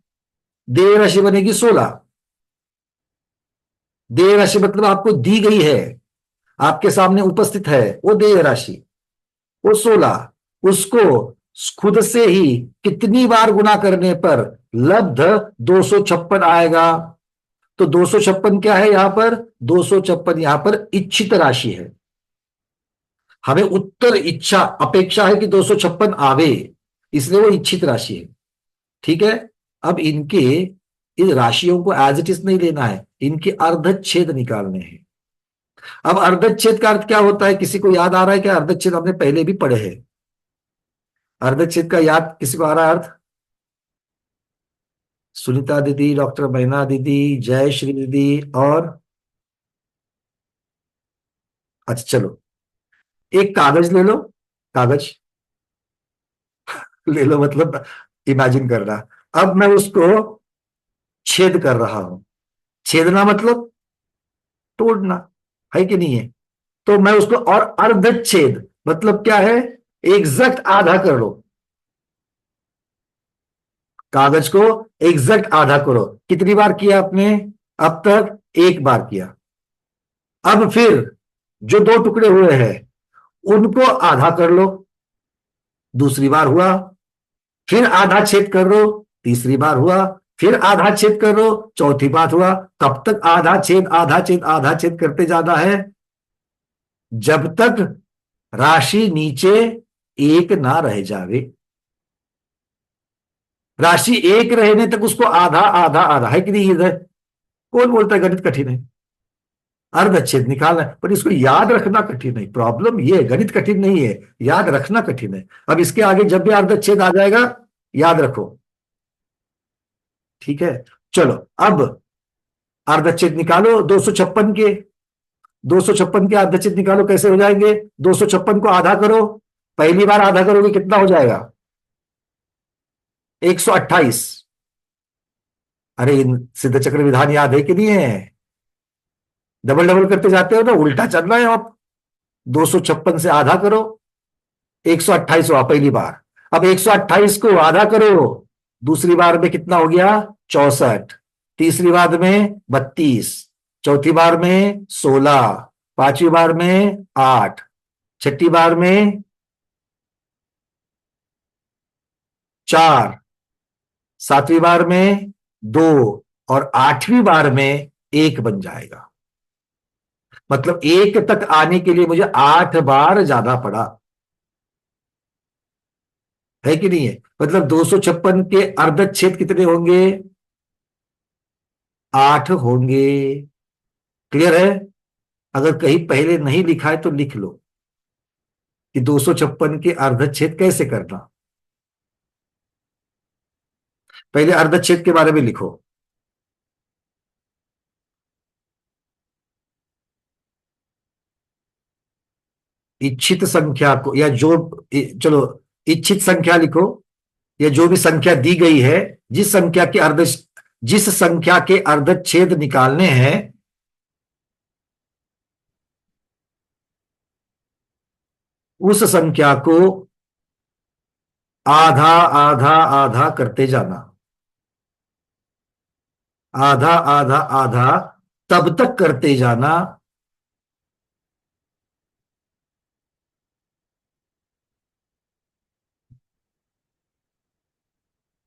देय राशि बनेगी 16। देय राशि मतलब आपको दी गई है, आपके सामने उपस्थित है, वो देय राशि, वो 16। उसको खुद से ही कितनी बार गुना करने पर लब्ध 256 आएगा। तो 256 क्या है यहां पर? 256 यहां पर इच्छित राशि है। हमें उत्तर इच्छा, अपेक्षा है कि 256 आवे, इसलिए वो इच्छित राशि है। ठीक है, अब इनके इन राशियों को एज इट इज नहीं लेना है, इनके अर्धच्छेद निकालने हैं। अब अर्धच्छेद का अर्थ क्या होता है? किसी को याद आ रहा है क्या? अर्धच्छेद हमने पहले भी पढ़े हैं। अर्धच्छेद का याद किसी को आ रहा है अर्थ? सुनीता दीदी, डॉक्टर महीना दीदी, जय श्री दीदी, और अच्छा चलो एक कागज ले लो, कागज ले लो, मतलब इमेजिन करना। अब मैं उसको छेद कर रहा हूं। छेदना मतलब तोड़ना, है कि नहीं है? तो मैं उसको, और अर्धच्छेद मतलब क्या है? एग्जैक्ट आधा कर लो। कागज को एग्जैक्ट आधा करो। कितनी बार किया आपने अब तक? 1 बार किया। अब फिर जो 2 टुकड़े हुए हैं उनको आधा कर लो, दूसरी बार हुआ। फिर आधा छेद कर लो, तीसरी बार हुआ। फिर आधा छेद कर लो, चौथी बार हुआ। कब तक आधा छेद आधा छेद आधा छेद करते जाना है? जब तक राशि नीचे एक ना रह जावे। राशि एक रहने तक उसको आधा आधा आधा है कि नहीं इधर। कौन बोलता है गणित कठिन है, अर्धच्छेद निकालना है, पर इसको याद रखना कठिन है। प्रॉब्लम ये है, गणित कठिन नहीं है, याद रखना कठिन है। अब इसके आगे जब भी अर्धच्छेद आ जाएगा याद रखो, ठीक है। चलो अब अर्धच्छेद निकालो 256 के, 256 के अर्धच्छेद निकालो, कैसे हो जाएंगे। 256 को आधा करो, पहली बार आधा करोगे कितना हो जाएगा 128। अरे इन सिद्ध चक्र विधान याद है कि नहीं है, डबल डबल करते जाते हो ना, उल्टा चल रहा है आप। 256 से आधा करो, 128 हुआ पहली बार। अब 128 को आधा करो, दूसरी बार में कितना हो गया 64, तीसरी बार में 32, चौथी बार में 16, पांचवी बार में 8, छठी बार में 4, सातवीं बार में 2 और आठवीं बार में 1 बन जाएगा। मतलब 1 तक आने के लिए मुझे 8 बार ज्यादा पड़ा, है कि नहीं है। मतलब 256 के अर्धच्छेद कितने होंगे 8 होंगे। क्लियर है। अगर कहीं पहले नहीं लिखा है तो लिख लो कि 256 के अर्धच्छेद कैसे करना। पहले अर्धच्छेद के बारे में लिखो। इच्छित संख्या को, या जो, चलो इच्छित संख्या लिखो, या जो भी संख्या दी गई है, जिस संख्या के अर्धच्छेद निकालने हैं, उस संख्या को आधा आधा आधा करते जाना। आधा आधा आधा तब तक करते जाना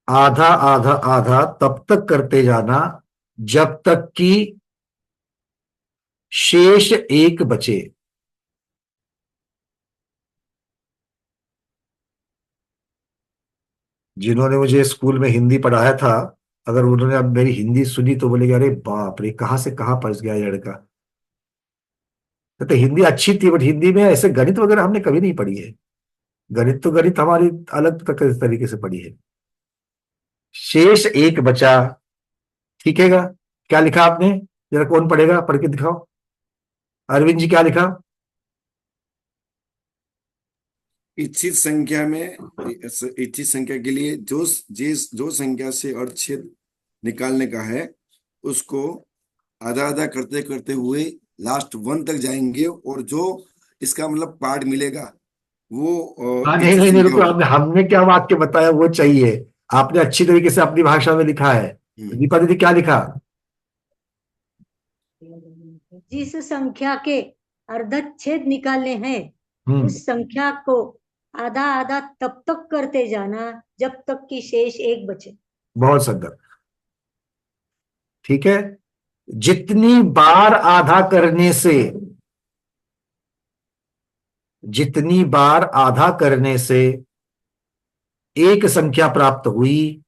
आधा आधा आधा तब तक करते जाना जब तक कि शेष 1 बचे। जिन्होंने मुझे स्कूल में हिंदी पढ़ाया था, अगर उन्होंने अब मेरी हिंदी सुनी तो बोलेगा अरे बाप रे कहां से कहां पहुंच गया ये लड़का। तो हिंदी अच्छी थी, बट हिंदी में ऐसे गणित वगैरह हमने कभी नहीं पढ़ी है। गणित तो गणित हमारी अलग तरीके से पढ़ी है। शेष 1 बचा, ठीक है। क्या लिखा आपने, जरा कौन पढ़ेगा, पढ़ के दिखाओ। अरविंद जी क्या लिखा। इच्छित संख्या में, इच्छित संख्या के लिए जो संख्या से अर्धच्छेद निकालने का है उसको आधा आधा करते करते हुए लास्ट 1 तक जाएंगे, और जो इसका मतलब पार्ट मिलेगा वो नहीं रुको, हमने क्या वाक्य बताया वो चाहिए। आपने अच्छी तरीके से अपनी भाषा में लिखा है। दीपा दीदी क्या लिखा। जिस संख्या के अर्धच्छेद निकालने हैं उस संख्या को आधा आधा तब तक करते जाना जब तक कि शेष 1 बचे। बहुत सुंदर, ठीक है। जितनी बार आधा करने से, जितनी बार आधा करने से 1 संख्या प्राप्त हुई,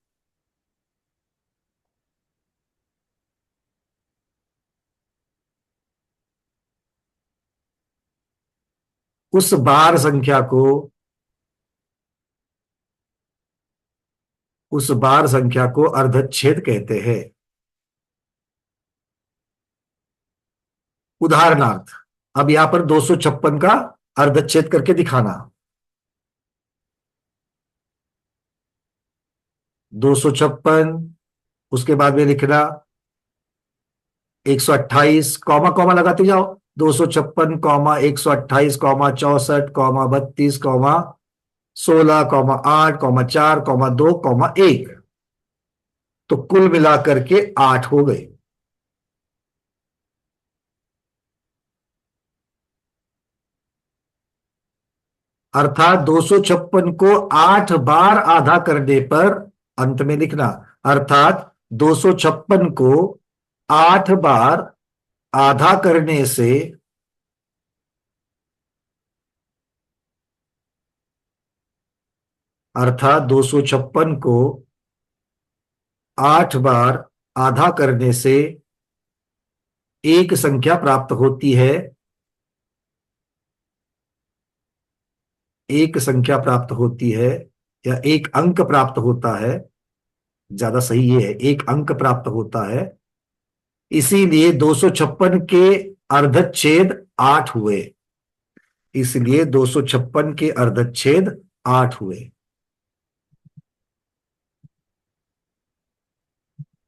उस बार संख्या को अर्धच्छेद कहते हैं। उदाहरणार्थ अब यहां पर 256 का अर्धच्छेद करके दिखाना। 256, उसके बाद में लिखना 128, कॉमा कॉमा लगाते जाओ। 256, 128, 64, 32, 16, 8, 4, 2, 1, तो कुल मिलाकर के 8 हो गए। अर्थात 256 को 8 बार आधा करने पर, अंत में लिखना, अर्थात 256 को 8 बार आधा करने से अर्थात 256 को 8 बार आधा करने से एक संख्या प्राप्त होती है, एक संख्या प्राप्त होती है या एक अंक प्राप्त होता है, ज्यादा सही ये है, एक अंक प्राप्त होता है। इसीलिए 256 के अर्धच्छेद 8 हुए, इसलिए 256 के अर्धच्छेद 8 हुए।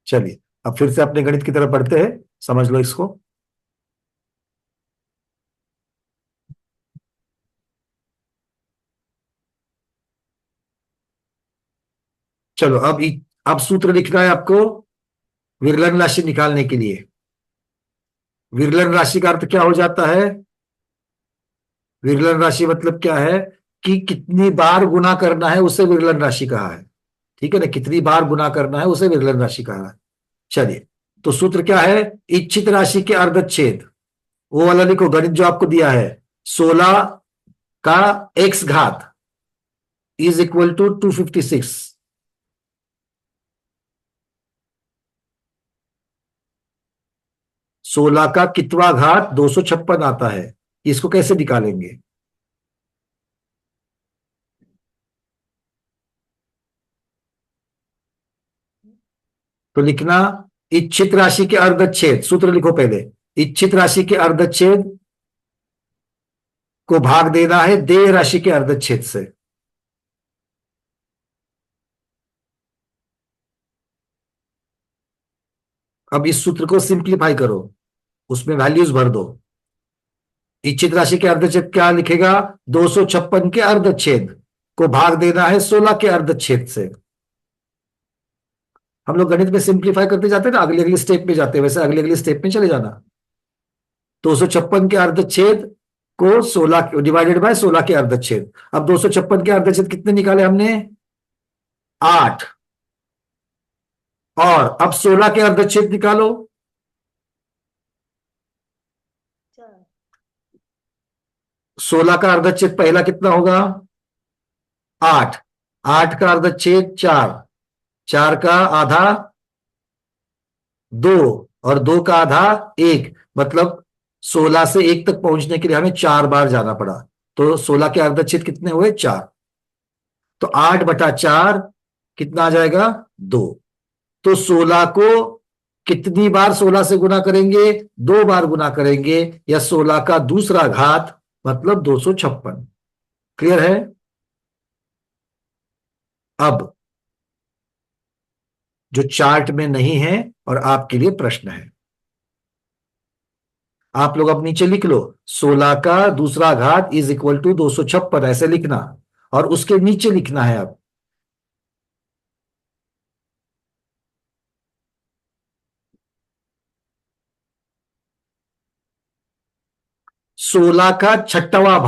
चलिए अब फिर से अपने गणित की तरफ बढ़ते हैं, समझ लो इसको। चलो अब सूत्र लिखना है आपको विरलन राशि निकालने के लिए। विरलन राशि का अर्थ क्या हो जाता है? विरलन राशि मतलब क्या है कि कितनी बार गुना करना है, उसे विरलन राशि कहा है। ठीक है ना, कितनी बार गुना करना है उसे विरलन राशि कहा है। चलिए तो सूत्र क्या है? इच्छित राशि के अर्धच्छेद, वो वाला लिखो गणित जो आपको दिया है, 16 का x घात इज इक्वल टू 256। सोलह का कितवा घात 256 आता है, इसको कैसे निकालेंगे? तो लिखना इच्छित राशि के अर्धच्छेद, सूत्र लिखो पहले, इच्छित राशि के अर्धच्छेद को भाग देना है देय राशि के अर्धच्छेद से। अब इस सूत्र को सिंप्लीफाई करो, उसमें वैल्यूज भर दो। इच्छित राशि के अर्धच्छेद क्या लिखेगा? 256 के अर्धच्छेद को भाग देना है 16 के अर्धच्छेद से। हम लोग गणित में सिंप्लीफाई करते जाते हैं ना, अगले अगले स्टेप में जाते हैं, वैसे अगले अगले स्टेप में चले जाना। 256 के अर्धच्छेद को 16 डिवाइडेड बाय 16 के अर्धच्छेद। अब 256 के अर्धच्छेद कितने निकाले हमने? 8। और अब 16 के अर्धच्छेद निकालो। 16 का अर्धच्छेद पहला कितना होगा? 8। 8 का अर्धच्छेद 4, 4 का आधा 2 और 2 का आधा 1, मतलब 16 से 1 तक पहुंचने के लिए हमें 4 बार जाना पड़ा। तो 16 के अर्धच्छेद कितने हुए? 4। तो 8/4 कितना आ जाएगा? 2। तो 16 को कितनी बार 16 से गुना करेंगे? 2 बार गुना करेंगे, या 16 का दूसरा घात मतलब 256। क्लियर है? अब जो चार्ट में नहीं है और आपके लिए प्रश्न है, आप लोग अब नीचे लिख लो 16 का दूसरा घात इज इक्वल टू 256, ऐसे लिखना, और उसके नीचे लिखना है अब 16 का छठवा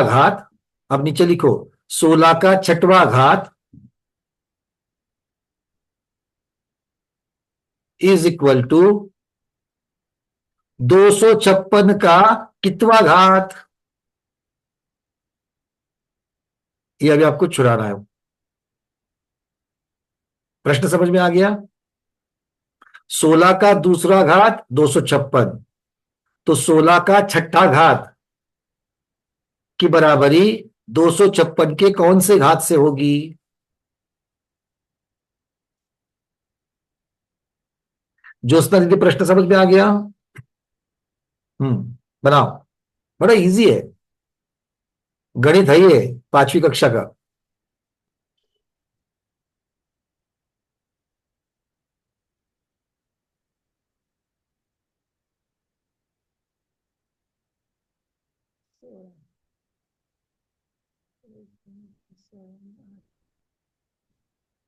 घात। अब नीचे लिखो 16 का छठवा घात इज इक्वल टू 256 का कितवा घात। ये अभी आपको छुड़ाना है। प्रश्न समझ में आ गया? 16 का दूसरा घात 256, तो 16 का छठा घात की बराबरी 256 के कौन से घात से होगी? ज्योत्सना दीदी प्रश्न समझ में आ गया? बनाओ, बड़ा इजी है, गणित है ये 5वीं कक्षा का।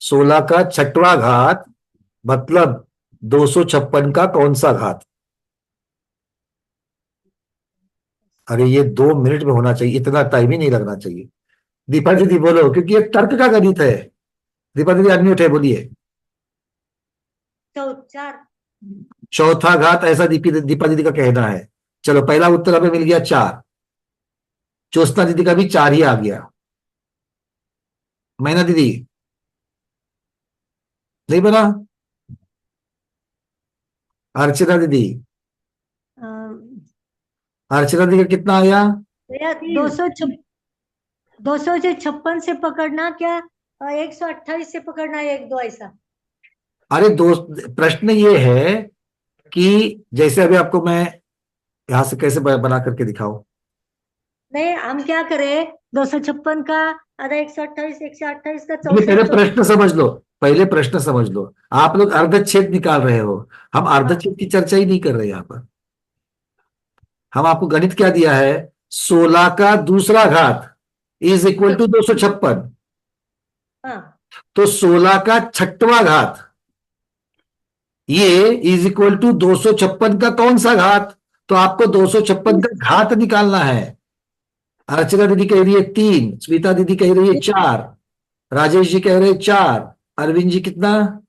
सोलह का छठवा घात मतलब 256 का कौन सा घात? अरे ये 2 मिनट में होना चाहिए, इतना टाइम ही नहीं लगना चाहिए। दीपा दीदी बोलो, क्योंकि ये तर्क का गणित है। दीपा दीदी अनम्यूट है, बोलिए। चौथा घात, ऐसा दीपा दीदी का कहना है। चलो पहला उत्तर हमें मिल गया 4, ज्योत्सना दीदी का भी 4 ही आ गया। मैना दीदी नहीं बना? अर्चना दीदी, अर्चना दीदी का कितना आया? भैया 256 से पकड़ना क्या 128 से पकड़ना, 1 2 ऐसा? अरे दोस्त, प्रश्न ये है कि जैसे अभी आपको मैं यहां से कैसे बना करके दिखाऊं? नहीं, हम क्या करें, 256 का आधा 128, 128 का ये पहले 64। प्रश्न समझ लो, पहले प्रश्न समझ लो। आप लोग अर्धच्छेद निकाल रहे हो, हम अर्धच्छेद की चर्चा ही नहीं कर रहे यहाँ पर। हम आपको गणित क्या दिया है, 16 का दूसरा घात इज इक्वल टू 256। हाँ, तो 16 का छठवां घात ये इज इक्वल टू 256 का कौन सा घात? तो आपको 256 का घात निकालना है। अर्चना दीदी कह रही है 3, स्मिता दीदी कह रही है 4, राजेश जी कह रहे हैं 4, अरविंद जी कितना?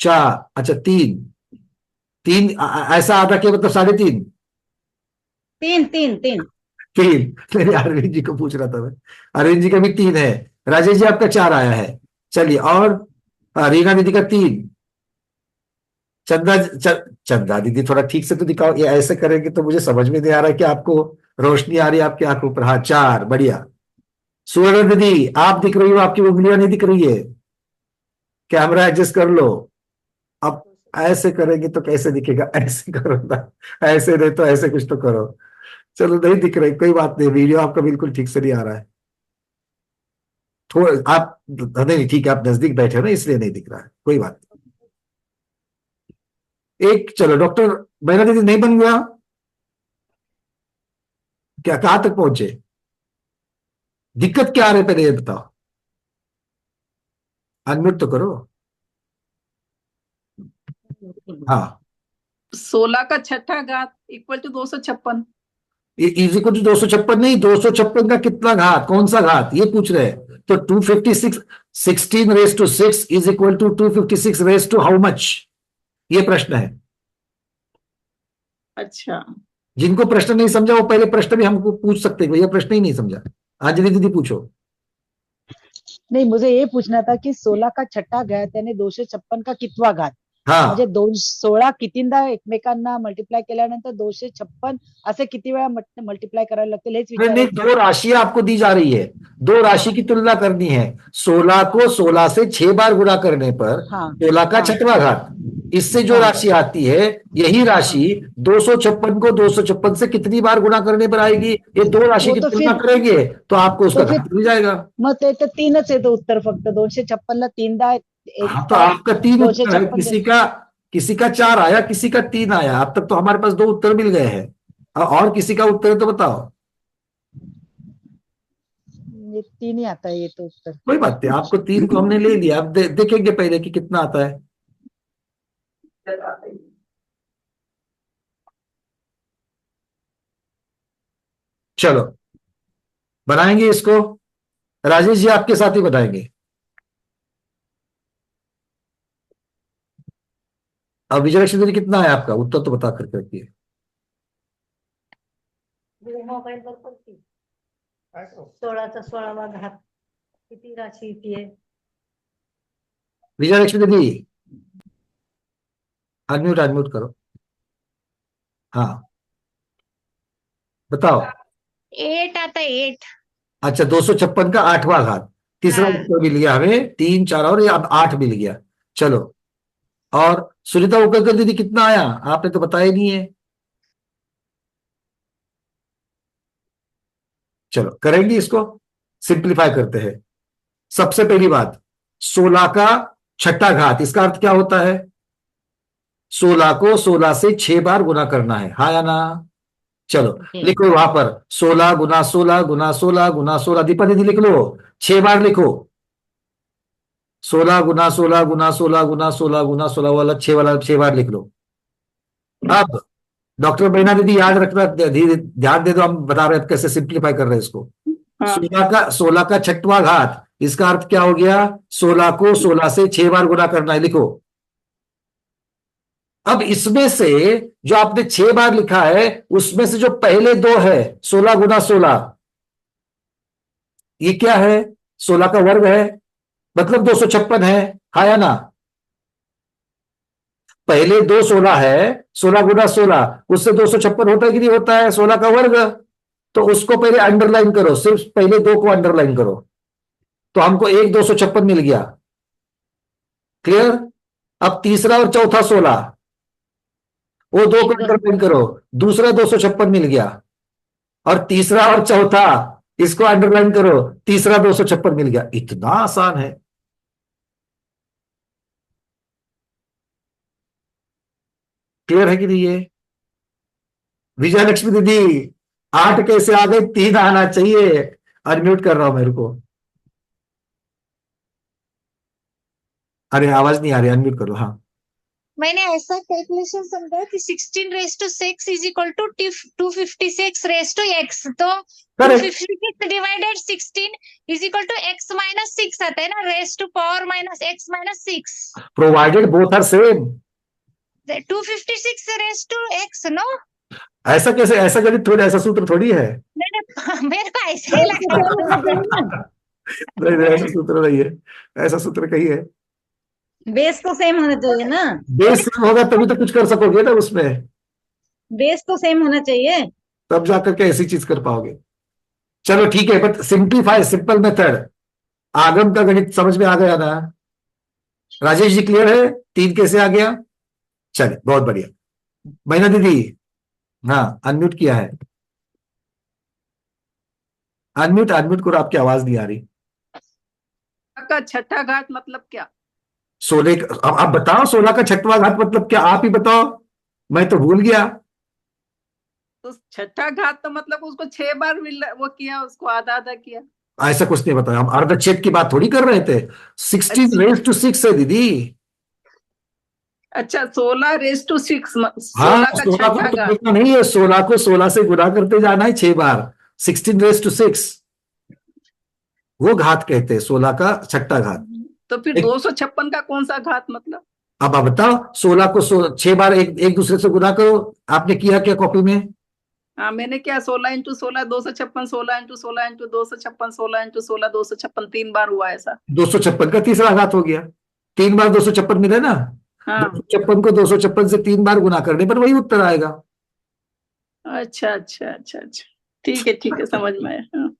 4। अच्छा 3 ऐसा आधा क्या मतलब 3.5? 3 तीन। नहीं, अरविंद जी को पूछ रहा था मैं। अरविंद जी का भी 3 है। राजेश जी आपका 4 आया है। चलिए, और रीना दीदी का 3। चंदा दीदी थोड़ा ठीक से तो दिखाओ, ये ऐसे करेंगे तो मुझे समझ में नहीं आ रहा है कि आपको रोशनी आ रही है आपकी आंखों पर। हाँ 4, बढ़िया। सुवर्ण दीदी आप दिख रही हो, आपकी उंगलियां नहीं दिख रही है, कैमरा एडजस्ट कर लो। अब ऐसे करेंगे तो कैसे दिखेगा, ऐसे करो ना, ऐसे नहीं तो ऐसे कुछ तो करो। चलो नहीं दिख रही, कोई बात नहीं, वीडियो आपका बिल्कुल ठीक से नहीं आ रहा है। थोड़ा आप नहीं, ठीक है, आप नजदीक बैठे हो ना इसलिए नहीं दिख रहा है, कोई बात नहीं। एक चलो, डॉक्टर मैना दीदी नहीं बन गया क्या? कहां तक पहुंचे? दिक्कत क्या आ रही है पहले ये बताओ, अनम्यूट तो करो। हाँ, 16 का छठा घात equal to 256। Is equal to 256 नहीं, 256 का कितना घात, कौन सा घात ये पूछ रहे हैं। तो 256, 16 raise to 6 is equal to 256 raise to how much, ये प्रश्न है। अच्छा, जिनको प्रश्न नहीं समझा वो पहले प्रश्न भी हमको पूछ सकते हैं, ये प्रश्न ही नहीं समझा। अंजलि दीदी पूछो। नहीं, मुझे ये पूछना था की 16 का छठा घात यानी 256 का कितवा घात? हाँ, म्हणजे 16 कितींदा एकमेकांना मल्टिप्लाय केल्यानंतर 256 असे किती वेळा मल्टिप्लाय करायला लागतील हेच नहीं, विचारायचं. 2 राशियां आपको दी जा रही है, 2 राशि की तुलना करनी है। 16 को 16 से 6 बार गुणा करने पर हाँ 16 का हाँ छठवां घात, इससे जो हाँ राशि आती है यही राशि 256 को 256 से कितनी बार गुणा करने पर आएगी, ये 2 राशि वो की तो तुलना फिर करेंगे तो आपको उसका तो फिर घात मिल जाएगा। मग ते तर 3च येतं उत्तर, फक्त 256 ला 3दा एक हाँ, तो बार आपका 3 उत्तर है, 256 किसी का 4 आया, किसी का 3 आया, अब तक तो हमारे पास 2 उत्तर मिल गए हैं। और किसी का उत्तर है तो बताओ। ये 3 ही आता है ये तो उत्तर. कोई बात नहीं, आपको 3 को हमने ले लिया, अब देखेंगे पहले कि कितना आता है। चलो बनाएंगे इसको, राजेश जी आपके साथ ही बताएंगे। अब विजयलक्ष्मी दीदी कितना है आपका उत्तर तो बता करके रखिए। मोबाईल वर कोणती 16चा 16वा घात किती राशी येते? विजयलक्ष्मी दीदी अनम्यूट अनम्यूट करो। हाँ बताओ। 8 आता है 8. अच्छा 256 का 8वां घात, तीसरा हाँ. उत्तर मिल गया हमें, 3 4 और ये अब 8 मिल गया। चलो, और सुनीता उकलकर दीदी कितना आया, आपने तो बताया नहीं है। चलो करेंगे इसको, सिंप्लीफाई करते हैं। सबसे पहली बात, 16 का छठा घात, इसका अर्थ क्या होता है, 16 को 16 से 6 बार गुना करना है, हाँ या ना? चलो लिखो वहां पर 16 गुना 16 गुना 16 गुना 16, दीपा दीदी लिख लो, 6 बार लिखो। 16 गुना 16 गुना 16 गुना 16 गुना 16 वाला 6 बार लिख लो। अब डॉक्टर मैना दीदी याद रखना, ध्यान दे दो, हम बता रहे हैं कैसे सिंप्लीफाई कर रहे हैं इसको। हाँ. 16 का छठवां घात, इसका अर्थ क्या हो गया, 16 को 16 से 6 बार गुना करना है, लिखो। अब इसमें से जो आपने 6 बार लिखा है उसमें से जो पहले 2 है 16 गुना 16, ये क्या है? 16 का वर्ग है, मतलब 256 है, हाँ या ना? पहले दो 16 है, 16 गुना 16, उससे 256 होता है कि नहीं होता है? 16 का वर्ग। तो उसको पहले अंडरलाइन करो, सिर्फ पहले दो को अंडरलाइन करो, तो हमको एक 256 मिल गया। क्लियर? अब तीसरा और चौथा 16, वो दो को अंडरलाइन करो, दूसरा 256 मिल गया। और तीसरा और चौथा, इसको अंडरलाइन करो, तीसरा 256 मिल गया। इतना आसान है। क्लियर है कि नहीं? ये विजय लक्ष्मी दीदी 8 कैसे आ गए? 3 आना चाहिए। अनम्यूट कर रहा हूं मेरे को। अरे आवाज नहीं आ रही, अनम्यूट करो। हाँ, मैंने ऐसा कैलकुलेशन समझा कि 16⁻6 इज इक्वल टू 256 तो correct. 256 divided 16 is equal to x minus 6 आता है ना, raise to power minus x minus 6। Provided both are same. 256 raise to x, no? ऐसा कैसे? ऐसा गणित थोड़ी, ऐसा सूत्र थोड़ी है। नहीं, मेरे को ऐसे ही लगा। नहीं नहीं, ऐसा सूत्र नहीं है, ऐसा सूत्र कहीं है। बेस तो सेम होना चाहिए ना, बेस सेम होगा तभी तो कुछ कर सकोगे ना उसमें, बेस तो सेम होना चाहिए। तब जाकर के ऐसी चीज कर पाओगे। चलो ठीक है, बट सिंप्लीफाई, सिंपल मेथड, आगम का गणित समझ में आ गया ना? राजेश जी क्लियर है? 3 कैसे आ गया? चलिए, बहुत बढ़िया। मैना दीदी, हाँ अनम्यूट किया है। अनम्यूट अनम्यूट करो, आपकी आवाज नहीं आ रही। का छठा घात मतलब क्या? 16 अब आप बताओ, 16 का छठवां घात मतलब क्या? आप ही बताओ, मैं तो भूल गया। तो छठा घात तो मतलब उसको 6 बार वो किया, उसको आधा आधा किया। ऐसा कुछ नहीं बताया, हम अर्धच्छेद की बात थोड़ी कर रहे थे। 16⁻6 है दीदी। अच्छा, 16⁻6, हाँ, 16 का 16 को छठा तो घात। देखना नहीं है, 16 को 16 से गुणा करते जाना है 6 बार। 16⁻6 वो घात कहते हैं, 16 का छठा घात। तो फिर 256 का कौन सा घात मतलब? अब आप बताओ, 16 को 6 बार एक दूसरे से गुणा करो। आपने किया क्या कॉपी में? हाँ, मैंने क्या, 16 × 16 256, 16 × 16 × 256, 16 × 16 256, 3 बार हुआ ऐसा। 256 का तीसरा घात हो गया। 3 बार 256 मिले ना, हाँ। 256 को 256 से 3 बार गुना करने पर वही उत्तर आएगा। अच्छा अच्छा अच्छा अच्छा, ठीक है, समझ में आया। हाँ।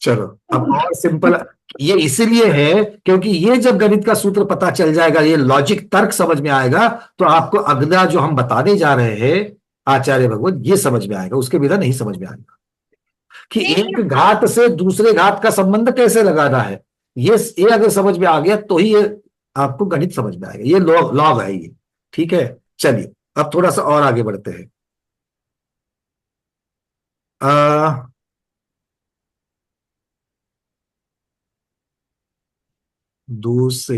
चलो, अब और सिंपल, ये इसीलिए है क्योंकि ये जब गणित का सूत्र पता चल जाएगा, ये लॉजिक तर्क समझ में आएगा, तो आपको अगला जो हम बताने जा रहे हैं आचार्य भगवत, ये समझ में आएगा। उसके बिना नहीं समझ में आएगा कि एक घात से दूसरे घात का संबंध कैसे लगाना है। ये अगर समझ में आ गया तो ही ये आपको गणित समझ में आएगा। ये लॉग है ये। ठीक है, चलिए अब थोड़ा सा और आगे बढ़ते हैं। 2 से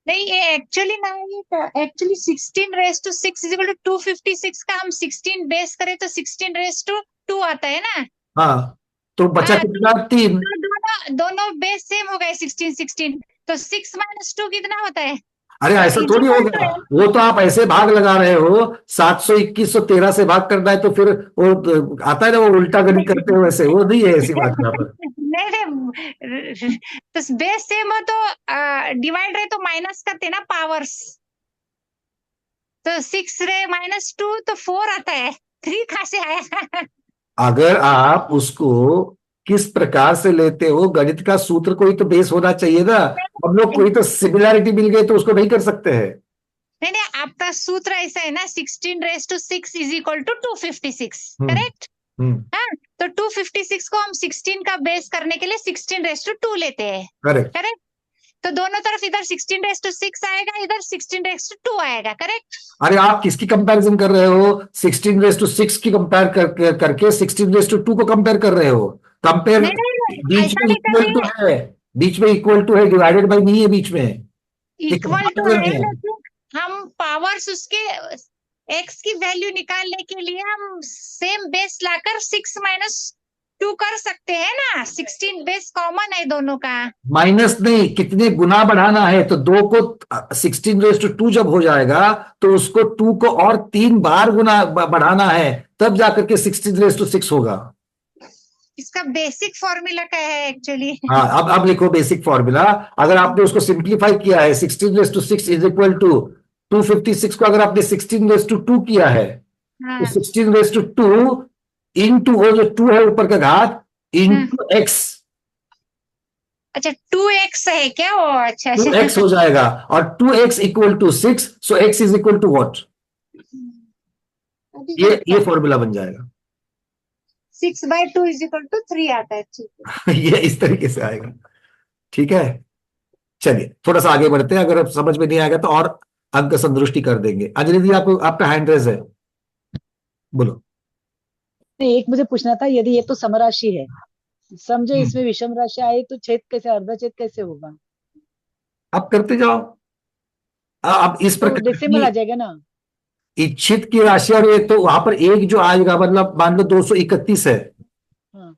नहीं, ये एक्चुअली ना, ये एक्चुअली 16⁻6 इज इक्वल टू 256 का हम 16 बेस करें तो 16⁻2 आता है ना। हाँ, तो बचा हाँ, कितना? 3। तो दोनों बेस सेम हो गए, 16 तो 6 - 2 कितना होता है? अरे ऐसा थोड़ी होगा, वो तो आप ऐसे भाग लगा रहे हो। 72113 से भाग करना है तो फिर वो आता है ना, वो उल्टा गणित करते हो, वैसे वो नहीं है ऐसी बात यहाँ पर। नहीं, तो बेस सेम हो तो डिवाइड रहे तो माइनस करते ना पावर्स, तो 6⁻2 तो 4 आता है, 3 कहाँ से आया? अगर आप उसको किस प्रकार से लेते हो, गणित का सूत्र कोई तो बेस होना चाहिए ना। हम लोग कोई तो सिमिलैरिटी मिल गई तो उसको नहीं कर सकते हैं। नहीं, आपका सूत्र ऐसा है ना, 16⁻6 इज इक्वल टू 256, करेक्ट? हाँ, तो 256 को हम 16 का बेस करने के लिए 16⁻2 लेते हैं, करेक्ट। तो दोनों तरफ इधर 16⁻6 आएगा, इधर 16⁻2 आएगा, करेक्ट? अरे आप किसकी कंपैरिजन कर रहे हो? 16⁻6 की कंपेयर करके 16⁻2 को कंपेयर कर रहे हो। कंपेयर बीच में इक्वल टू है, बीच में इक्वल टू है, डिवाइडेड बाई नहीं है बीच में। इक्वल टू है, लेकिन हम पावर्स उसके एक्स की वैल्यू निकालने के लिए हम सेम बेस लाकर 6 - 2 कर सकते हैं ना। 16 बेस कॉमन है दोनों का। माइनस नहीं, कितने गुना बढ़ाना है, तो 2 को 16⁻2 जब हो जाएगा तो उसको 2 को और 3 बार गुना बढ़ाना है, तब जाकर के 16⁻6 होगा। इसका बेसिक फॉर्मूला क्या है एक्चुअली? हाँ, अब लिखो बेसिक फॉर्मूला। अगर आपने उसको सिंप्लीफाई किया है 16⁻6 इज इक्वल टू 256 को अगर आपने 16⁻2 किया है तो 16⁻2 इंटू वो जो 2 है ऊपर का घात इंटू x, अच्छा 2x है क्या वो? अच्छा 2x हो जाएगा और 2x equal to 6, so x is equal to what, ये फॉर्मूला बन जाएगा। 6/2 इज इक्वल टू 3 आता है। ठीक है, ये इस तरीके से आएगा। ठीक है, चलिए थोड़ा सा आगे बढ़ते हैं। अगर अब समझ में नहीं आएगा तो और अंक संतुष्टि कर देंगे। अंजलि दी, आपको आपका हैंड रेज है, बोलो। नहीं, एक मुझे पूछना था, यदि ये तो समराशि है, समझो इसमें विषम राशि आई तो छेद कैसे, अर्धछेद कैसे होगा? आप करते जाओ। अब इस तो प्रकार डेसिमल आ की जाएगा ना? इच्छित की राशि और ये तो वहां पर एक जो आएगा, मतलब मान लो 231 है, हाँ,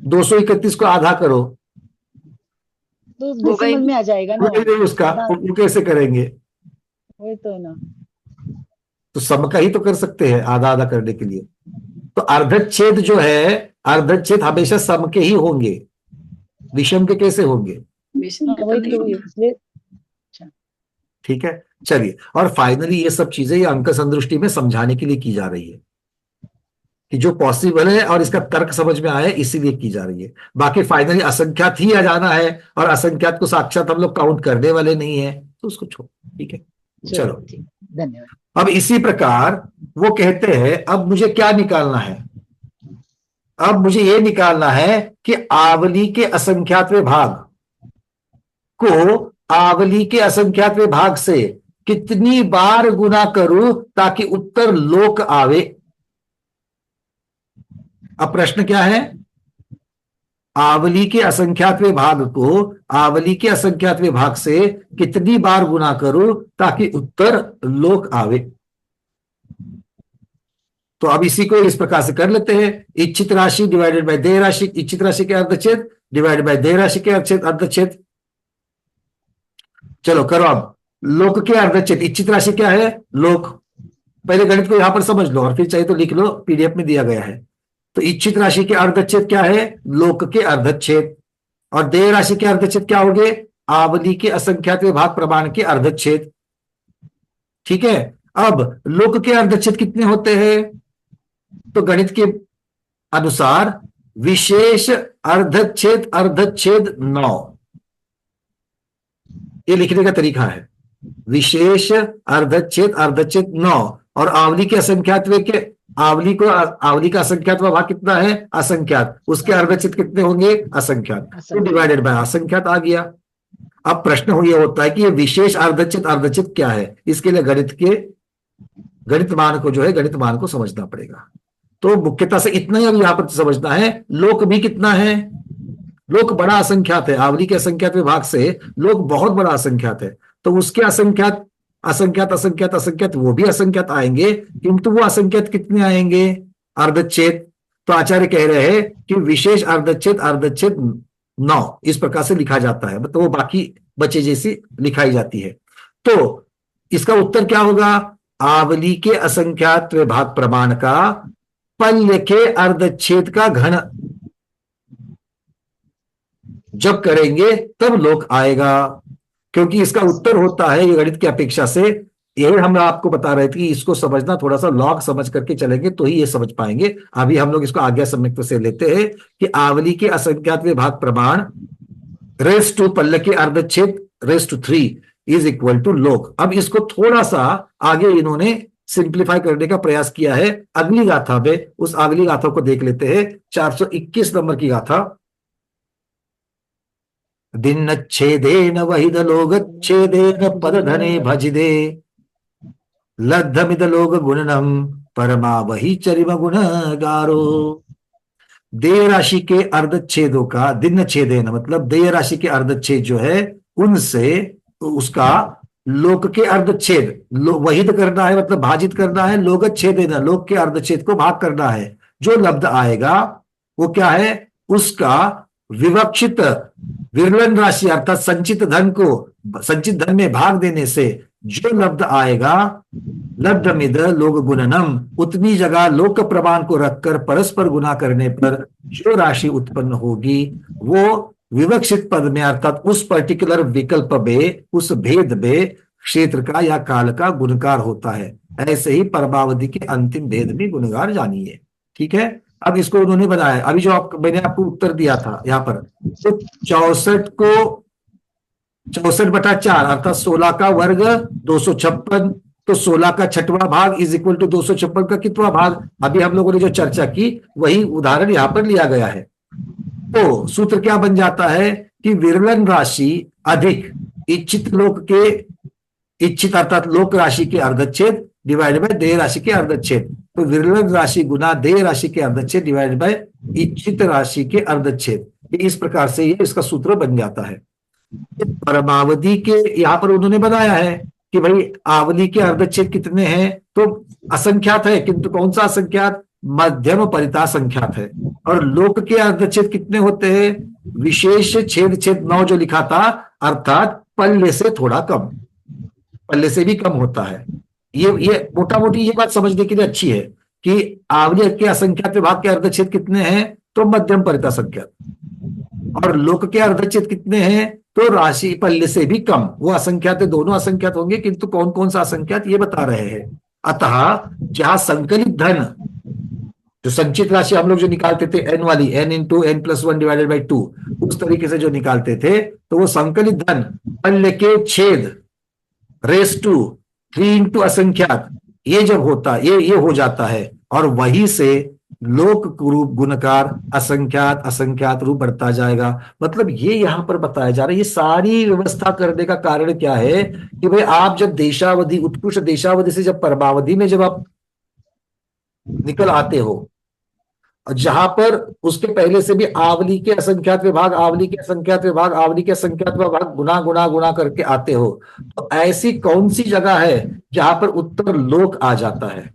231 को आधा करो तो डेसिमल में आ जाएगा ना? उसका, आधा, वो कैसे करेंगे? वही तो है ना। तो सम का ही तो कर सकते हैं आधा आधा करने के लिए। तो अर्धच्छेद जो है, अर्धच्छेद हमेशा सम के ही होंगे, विषम के कैसे होंगे? मिशन हाँ, के तो वही नहीं तो, होंगे। इसलिए ठीक है, चलिए। और फाइनली ये सब चीजें ये अंक संदृष्टि में समझाने के लिए की जा रही है कि जो पॉसिबल है और इसका तर्क समझ में आए, इसीलिए की जा रही है। बाकी फाइनली असंख्यात ही आ जाना है और असंख्यात को साक्षात हम लोग काउंट करने वाले नहीं है, तो उसको छोड़ो। ठीक है, चलो। ठीक, धन्यवाद। अब इसी प्रकार वो कहते हैं अब मुझे क्या निकालना है? अब मुझे ये निकालना है कि आवली के असंख्यातवें भाग को आवली के असंख्यातवें भाग से कितनी बार गुना करूं ताकि उत्तर लोक आवे। अब प्रश्न क्या है? आवली के असंख्यातवें भाग को आवली के असंख्यातवें भाग से कितनी बार गुना करूं ताकि उत्तर लोक आवे। तो अब इसी को इस प्रकार से कर लेते हैं, इच्छित राशि डिवाइडेड बाय देय राशि, इच्छित राशि के अर्धच्छेद डिवाइडेड बाय देय राशि के अर्धच्छेद। चलो करो अब लोक के अर्धच्छेद। इच्छित राशि क्या है? लोक। पहले गणित को यहां पर समझ लो और फिर चाहिए तो लिख लो, पीडीएफ में दिया गया है। तो इच्छित राशि के अर्धच्छेद क्या है? लोक के अर्धच्छेद। और देय राशि के अर्धच्छेद क्या हो गए? आवली के असंख्यातवें भाग प्रमाण के अर्धच्छेद। ठीक है, अब लोक के अर्धच्छेद कितने होते हैं? तो गणित के अनुसार विशेष अर्धच्छेद अर्धच्छेद 9, ये लिखने का तरीका है। विशेष अर्धच्छेद अर्धच्छेद 9 और आवली के असंख्यातवें के आवली का असंख्यात भाग कितना है? असंख्यात। उसके अर्धच्छेद कितने होंगे? असंख्यात। तो डिवाइडेड बाय असंख्यात आ गया। अब प्रश्न ये होता है कि ये विशेष अर्धच्छेद अर्धच्छेद क्या है? इसके लिए गणित मान को जो है गणित मान को समझना पड़ेगा। तो मुख्यतः से इतना ही अब यहां पर समझना है। लोक भी कितना है? लोक बड़ा असंख्यात है। आवली के असंख्यात विभाग से लोक बहुत बड़ा असंख्यात है, तो उसके असंख्यात असंख्यात असंख्यात असंख्यात वो भी असंख्यात आएंगे, किंतु वो असंख्यात कितने आएंगे? अर्धच्छेद। तो आचार्य कह रहे हैं कि विशेष अर्धच्छेद अर्धच्छेद 9 इस प्रकार से लिखा जाता है, मतलब वो बाकी बचे जैसी लिखाई जाती है। तो इसका उत्तर क्या होगा? आवली के असंख्यात विभाग प्रमाण का पल्य के अर्धच्छेद का घन जब करेंगे तब लोक आएगा, क्योंकि इसका उत्तर होता है, ये गणित की अपेक्षा से यही हम आपको बता रहे थे कि इसको समझना थोड़ा सा लॉग समझ करके चलेंगे तो ही ये समझ पाएंगे। अभी हम लोग इसको आज्ञा संयुक्त से लेते हैं कि आवली के असंख्यात विभाग प्रमाण रेस टू पल्ल के अर्धच्छेद raise to 3 is equal to लोक। अब इसको थोड़ा सा आगे इन्होंने सिंप्लीफाई करने का प्रयास किया है अगली गाथा में। उस अगली गाथा को देख लेते हैं, 421 नंबर की गाथा। दिन छेदेन वहिद लोग छेदेन पद धने भजिदे लद्धमिद लोग गुणनम परमा वही चरिम गुण गारो। देय राशि के अर्धच्छेदों का दिन छेदेन मतलब देय राशि के अर्धच्छेद जो है उनसे उसका लोक के अर्धच्छेद वहिद करना है, मतलब भाजित करना है। लोग छेदेन लोक के अर्धच्छेद को भाग करना है। जो लब्ध आएगा वो क्या है? उसका विवक्षित विरलन राशि अर्थात संचित धन में भाग देने से जो लब्ध आएगा लब्ध मिद लोक गुणनम, उतनी जगह लोक प्रमाण को रखकर परस्पर गुना करने पर जो राशि उत्पन्न होगी वो विवक्षित पद में अर्थात उस पर्टिकुलर विकल्प में, उस भेद में क्षेत्र का या काल का गुणकार होता है। ऐसे ही परमावधि के अंतिम भेद में गुणकार जानिए। ठीक है, अब इसको उन्होंने बनाया। अभी जो मैंने आपको उत्तर दिया था यहाँ पर, तो 64 को 64/4 अर्थात 16 का वर्ग 256, तो 16 का 6वां भाग इज इक्वल टू 256 का कितवां भाग? अभी हम लोगों ने जो चर्चा की वही उदाहरण यहाँ पर लिया गया है। तो सूत्र क्या बन जाता है कि विरलन राशि अधिक इच्छित लोक के, इच्छित अर्थात लोक राशि के अर्धच्छेद डिवाइड बाय देय राशि के अर्धच्छेद, तो विरलन राशि गुना देय राशि के अर्धच्छेद डिवाइड बाय इच्छित राशि के अर्धच्छेद। इस प्रकार से ये इसका सूत्र बन जाता है। परमावधि के यहाँ पर उन्होंने बनाया है कि भाई आवधि के अर्धच्छेद कितने हैं, तो असंख्यात है, किंतु कौन सा असंख्यात? मध्यम परिता संख्यात है। और लोक के अर्धच्छेद कितने होते हैं? विशेष छेद छेद 9 जो लिखा था, अर्थात पल्ले से थोड़ा कम, पल्ले से भी कम होता है। ये मोटा मोटी ये बात समझने के लिए अच्छी है कि आवधि के असंख्यात विभाग के अर्धच्छेद कितने हैं, तो मध्यम परिता संख्यात, और लोक के अर्धच्छेद कितने हैं, तो राशि पल्ले से भी कम। वो असंख्यात है, दोनों असंख्यात होंगे, किंतु कौन कौन सा असंख्यात ये बता रहे हैं। अतः जहां संकलित धन, जो संचित राशि हम लोग जो निकालते थे n वाली, n into n+1 divided by 2, उस तरीके से जो निकालते थे, तो वो संकलित धन पल्ले के छेद रेस टू 3 इंटू असंख्यात, ये जब होता ये हो जाता है, और वहीं से लोक रूप गुणकार असंख्यात असंख्यात रूप बढ़ता जाएगा। मतलब ये यहां पर बताया जा रहा है। ये सारी व्यवस्था करने का कारण क्या है कि भाई आप जब देशावधि, उत्कृष्ट देशावधि से जब परमावधि में जब आप निकल आते हो, जहां पर उसके पहले से भी आवली के असंख्यात विभाग, आवली के असंख्यात विभाग, आवली के असंख्यात विभाग गुना गुना गुना करके आते हो, तो ऐसी कौन सी जगह है जहां पर उत्तर लोक आ जाता है?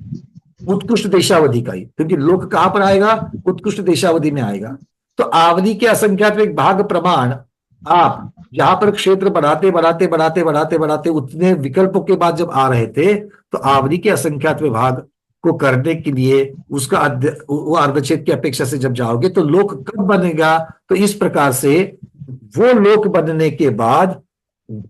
उत्कृष्ट देशावधि का ही, क्योंकि लोक कहां पर आएगा? उत्कृष्ट देशावधि में आएगा। तो आवली के असंख्यात विभाग प्रमाण आप जहां पर क्षेत्र बढ़ाते बढ़ाते बढ़ाते बढ़ाते बढ़ाते उतने विकल्पों के बाद जब आ रहे थे, तो आवली के असंख्यात विभाग को करने के लिए उसका वो अर्धच्छेद की अपेक्षा से जब जाओगे तो लोक कब बनेगा? तो इस प्रकार से वो लोक बनने के बाद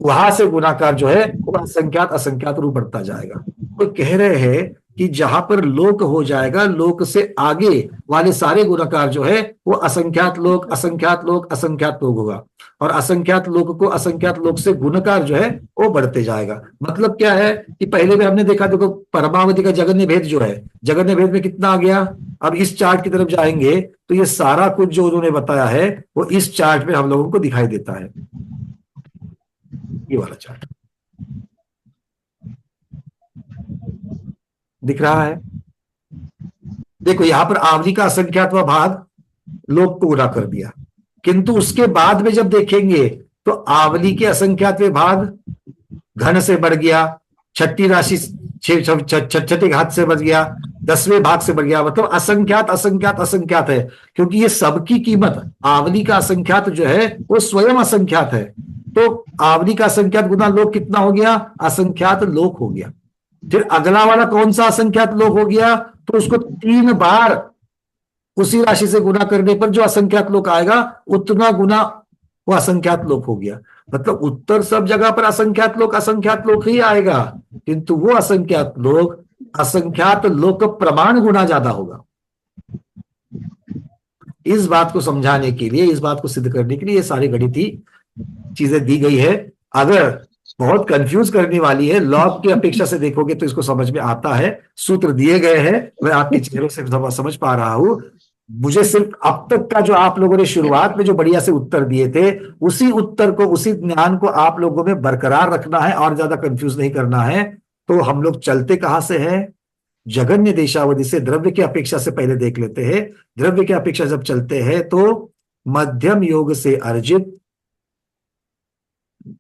वहां से गुणाकार जो है वो असंख्यात असंख्यात रूप बढ़ता जाएगा। तो कह रहे हैं कि जहां पर लोक हो जाएगा, लोक से आगे वाले सारे गुणाकार जो है वो असंख्यात लोक असंख्यात लोक असंख्यात लोक होगा, और असंख्यात लोक को असंख्यात लोक से गुणकार जो है वो बढ़ते जाएगा। मतलब क्या है कि पहले भी हमने देखा, देखो परमावधि का जगन्य भेद जो है, जगन्य भेद में कितना आ गया? अब इस चार्ट की तरफ जाएंगे तो ये सारा कुछ जो उन्होंने बताया है वो इस चार्ट में हम लोगों को दिखाई देता है। ये वाला चार्ट दिख रहा है, देखो यहां पर आवली का असंख्यात भाग लोक को गुणा कर दिया, किंतु उसके बाद में जब देखेंगे तो आवली के असंख्यात विभाग घन से बढ़ गया, छठी राशि छठी घात से बढ़ गया, 10वें भाग से बढ़ गया। मतलब असंख्यात असंख्यात असंख्यात है, क्योंकि ये सबकी कीमत, आवली का असंख्यात जो है वो स्वयं असंख्यात है। तो आवली का असंख्यात गुना लोक कितना हो गया? असंख्यात लोक हो गया। फिर अगला वाला कौन सा असंख्यात लोक हो गया? तो उसको 3 बार उसी राशि से गुना करने पर जो असंख्यात लोक आएगा उतना गुना वो असंख्यात लोक हो गया। मतलब उत्तर सब जगह पर असंख्यात लोक ही आएगा, किंतु वो असंख्यात लोक प्रमाण गुना ज्यादा होगा। इस बात को समझाने के लिए, इस बात को सिद्ध करने के लिए ये सारी गणितीय चीजें दी गई है। अगर बहुत कंफ्यूज करने वाली है, लॉग की अपेक्षा से देखोगे तो इसको समझ में आता है। सूत्र दिए गए हैं, मैं आपके चेहरों से समझ पा रहा हूं। मुझे सिर्फ अब तक का जो आप लोगों ने शुरुआत में जो बढ़िया से उत्तर दिए थे, उसी उत्तर को, उसी ज्ञान को आप लोगों में बरकरार रखना है और ज्यादा कंफ्यूज नहीं करना है। तो हम लोग चलते कहां से हैं? जगन्य देशावधि से द्रव्य की अपेक्षा से पहले देख लेते हैं। द्रव्य की अपेक्षा जब चलते हैं तो मध्यम योग से अर्जित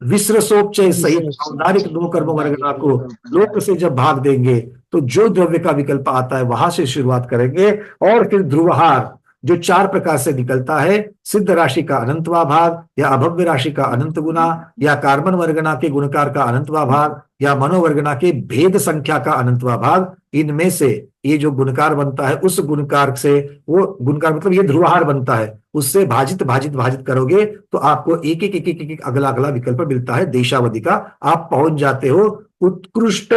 विश्रसोपचय सहित औदारिक 2 कर्म वर्गना को लोक से जब भाग देंगे तो जो द्रव्य का विकल्प आता है वहां से शुरुआत करेंगे, और फिर ध्रुवहार जो 4 प्रकार से निकलता है, सिद्ध राशि का अनंतवा भाग, या अभव्य राशि का अनंत गुना, या कार्बन वर्गना के गुणकार का अनंतवा भाग, या मनोवर्गना के भेद संख्या का अनंतवा भाग, इनमें से ये जो गुणकार बनता है उस गुणकार से, वो गुणकार मतलब ये ध्रुवहार बनता है, उससे भाजित भाजित भाजित करोगे तो आपको एक एक एक एक, एक अगला अगला विकल्प मिलता है देशावधि का। आप पहुंच जाते हो उत्कृष्ट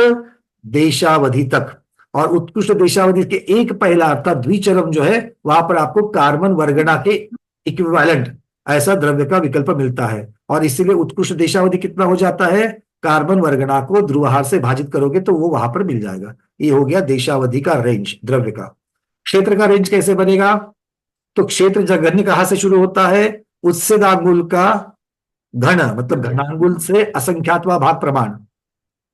देशावधि तक, और उत्कृष्ट देशावधि के एक पहला अर्थात द्विचरम जो है वहां पर आपको कार्बन वर्गना के इक्विवेलेंट ऐसा द्रव्य का विकल्प मिलता है, और इसीलिए उत्कृष्ट देशावधि कितना हो जाता है, कार्बन वर्गना को ध्रुवहार से भाजित करोगे तो वो वहां पर मिल जाएगा। ये हो गया देशावधि का रेंज द्रव्य का। क्षेत्र का रेंज कैसे बनेगा, तो क्षेत्र जघन्य कहां से शुरू होता है, उत्सेदांगुल का घन मतलब घनांगुल से असंख्यातवा भाग प्रमाण।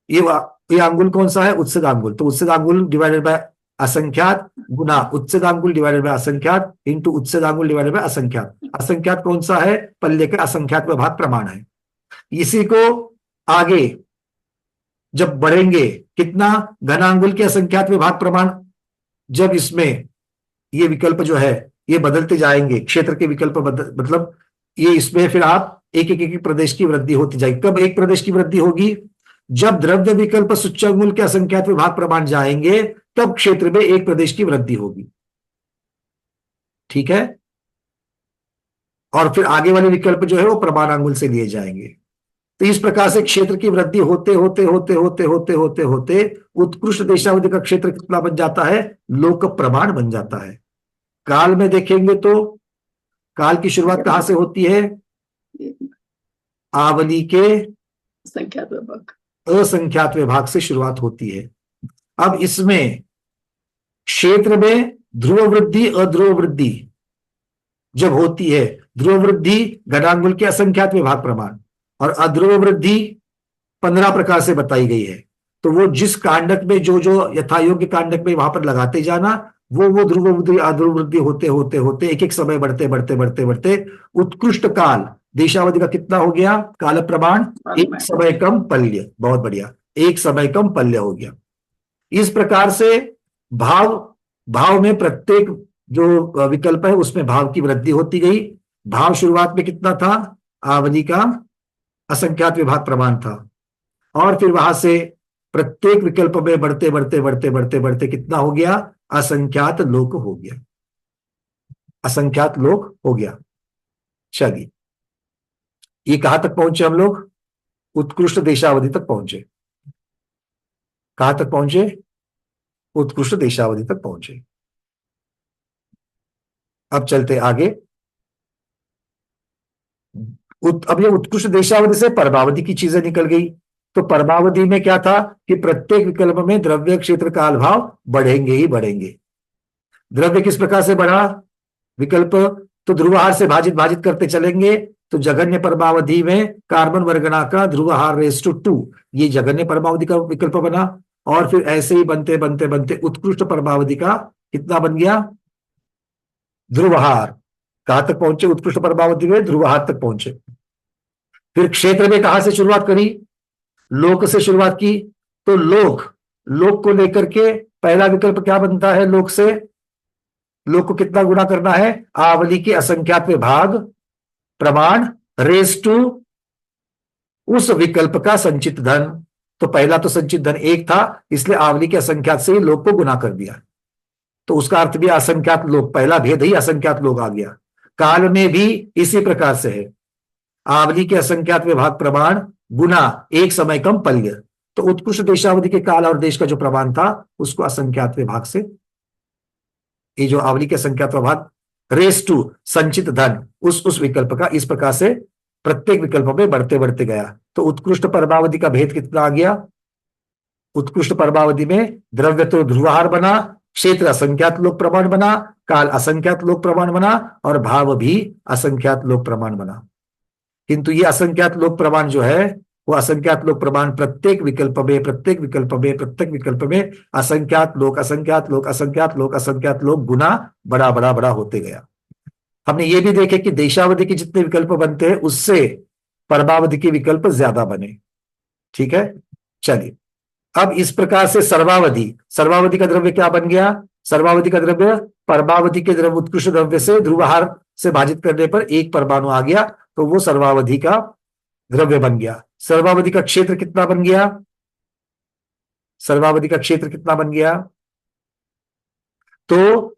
ये अंगुल कौन सा है, उत्सेदांगुल, तो उत्सेदांगुल डिवाइडेड बाय असंख्यात गुना उत्सेदांगुल डिवाइडेड बाय असंख्यात इंटू उत्सेदांगुल डिवाइडेड बाय असंख्यात। असंख्यात कौन सा है, पल्ले का असंख्यात भाग प्रमाण है। इसी को आगे जब बढ़ेंगे कितना, घनांगुल के असंख्यात विभाग प्रमाण, जब इसमें ये विकल्प जो है ये बदलते जाएंगे, क्षेत्र के विकल्प मतलब ये इसमें फिर आप एक एक एक प्रदेश की वृद्धि होती जाएगी। कब एक प्रदेश की वृद्धि होगी, जब द्रव्य विकल्प सूच्यंगुल के असंख्यात विभाग प्रमाण जाएंगे तब क्षेत्र में एक प्रदेश की वृद्धि होगी। ठीक है, और फिर आगे वाले विकल्प जो है वो प्रमाणांगुल से लिए जाएंगे। तो इस प्रकार से क्षेत्र की वृद्धि होते होते होते होते होते होते होते उत्कृष्ट देशावधि का क्षेत्र कितना बन जाता है, लोक प्रमाण बन जाता है। काल में देखेंगे तो काल की शुरुआत कहां से होती है, आवली के संख्यात विभाग असंख्यात विभाग से शुरुआत होती है। अब इसमें क्षेत्र में ध्रुव वृद्धि अध्रुव वृद्धि जब होती है, ध्रुव वृद्धि घनांगुल के असंख्यात विभाग प्रमाण और अध्रुव वृद्धि 15 प्रकार से बताई गई है। तो वो जिस कांडक में जो जो यथायोग्य कांडक में वहां पर लगाते जाना, वो ध्रुव वृद्धि अध्रुव वृद्धि होते होते होते एक एक समय बढ़ते बढ़ते बढ़ते बढ़ते उत्कृष्ट काल देशावधि का कितना हो गया, काल प्रमाण एक समय कम पल्य। बहुत बढ़िया, एक समय कम पल्य हो गया। इस प्रकार से भाव में प्रत्येक जो विकल्प है उसमें भाव की वृद्धि होती गई। भाव शुरुआत में कितना था, आवली का असंख्यात विभाग प्रमाण था, और फिर वहां से प्रत्येक विकल्प में बढ़ते बढ़ते बढ़ते बढ़ते बढ़ते कितना हो गया, असंख्यात लोक हो गया, असंख्यात लोक हो गया। चलिए, ये कहां तक पहुंचे हम लोग, उत्कृष्ट देशावधि तक पहुंचे। कहां तक पहुंचे, उत्कृष्ट देशावधि तक पहुंचे। अब चलते आगे। अब ये उत्कृष्ट देशावधि से परमावधि की चीजें निकल गई। तो परमावधि में क्या था कि प्रत्येक विकल्प में द्रव्य क्षेत्र काल भाव बढ़ेंगे ही बढ़ेंगे। द्रव्य किस प्रकार से बढ़ा, विकल्प तो ध्रुवहार से भाजित भाजित करते चलेंगे। तो जघन्य परमावधि में कार्बन वर्गना का ध्रुवहार रेस टू 2, ये जघन्य परमावधि का विकल्प बना। और फिर ऐसे ही बनते बनते बनते उत्कृष्ट परमावधि का कितना बन गया, ध्रुवहार। कहां तक पहुंचे, उत्कृष्ट परमावधि में ध्रुवहार तक पहुंचे। फिर क्षेत्र में कहां से शुरुआत करी, लोक से शुरुआत की। तो लोक को लेकर के पहला विकल्प क्या बनता है, लोक से लोक को कितना गुणा करना है, आवली के असंख्यात विभाग प्रमाण रेस टू उस विकल्प का संचित धन। तो पहला तो संचित धन 1 था, इसलिए आवली के असंख्यात से ही लोक को गुना कर दिया। तो उसका अर्थ भी असंख्यात लोक, पहला भेद ही असंख्यात लोक आ गया। काल में भी इसी प्रकार से है, आवली के असंख्यात विभाग प्रमाण गुना एक समय कम पल्य। तो उत्कृष्ट देशावधि के काल और देश का जो प्रमाण था उसको असंख्यात विभाग से, ये जो आवली के असंख्यात विभाग रेस टू संचित धन उस विकल्प का, इस प्रकार से प्रत्येक विकल्प में बढ़ते बढ़ते गया। तो उत्कृष्ट परमावधि का भेद कितना आ गया, उत्कृष्ट परमावधि में द्रव्य तो ध्रुवहार बना, क्षेत्र असंख्यात लोक प्रमाण बना, काल असंख्यात लोक प्रमाण बना, और भाव भी असंख्यात लोक प्रमाण बना। किंतु ये असंख्यात लोक प्रमाण जो है वो असंख्यात लोक प्रमाण प्रत्येक विकल्प में असंख्यात लोक गुना बड़ा बड़ा बड़ा होते गया। हमने ये भी देखे कि देशावधि के जितने विकल्प बनते हैं उससे परमावधि के विकल्प ज्यादा बने। ठीक है, चलिए अब इस प्रकार से सर्वावधि का द्रव्य क्या बन गया, सर्वावधि का द्रव्य परमावधि के द्रव्य उत्कृष्ट द्रव्य से ध्रुवहार से भाजित करने पर एक परमाणु आ गया, तो वो सर्वावधि का द्रव्य बन गया। सर्वावधि का क्षेत्र कितना बन गया? सर्वावधि का क्षेत्र कितना बन गया? तो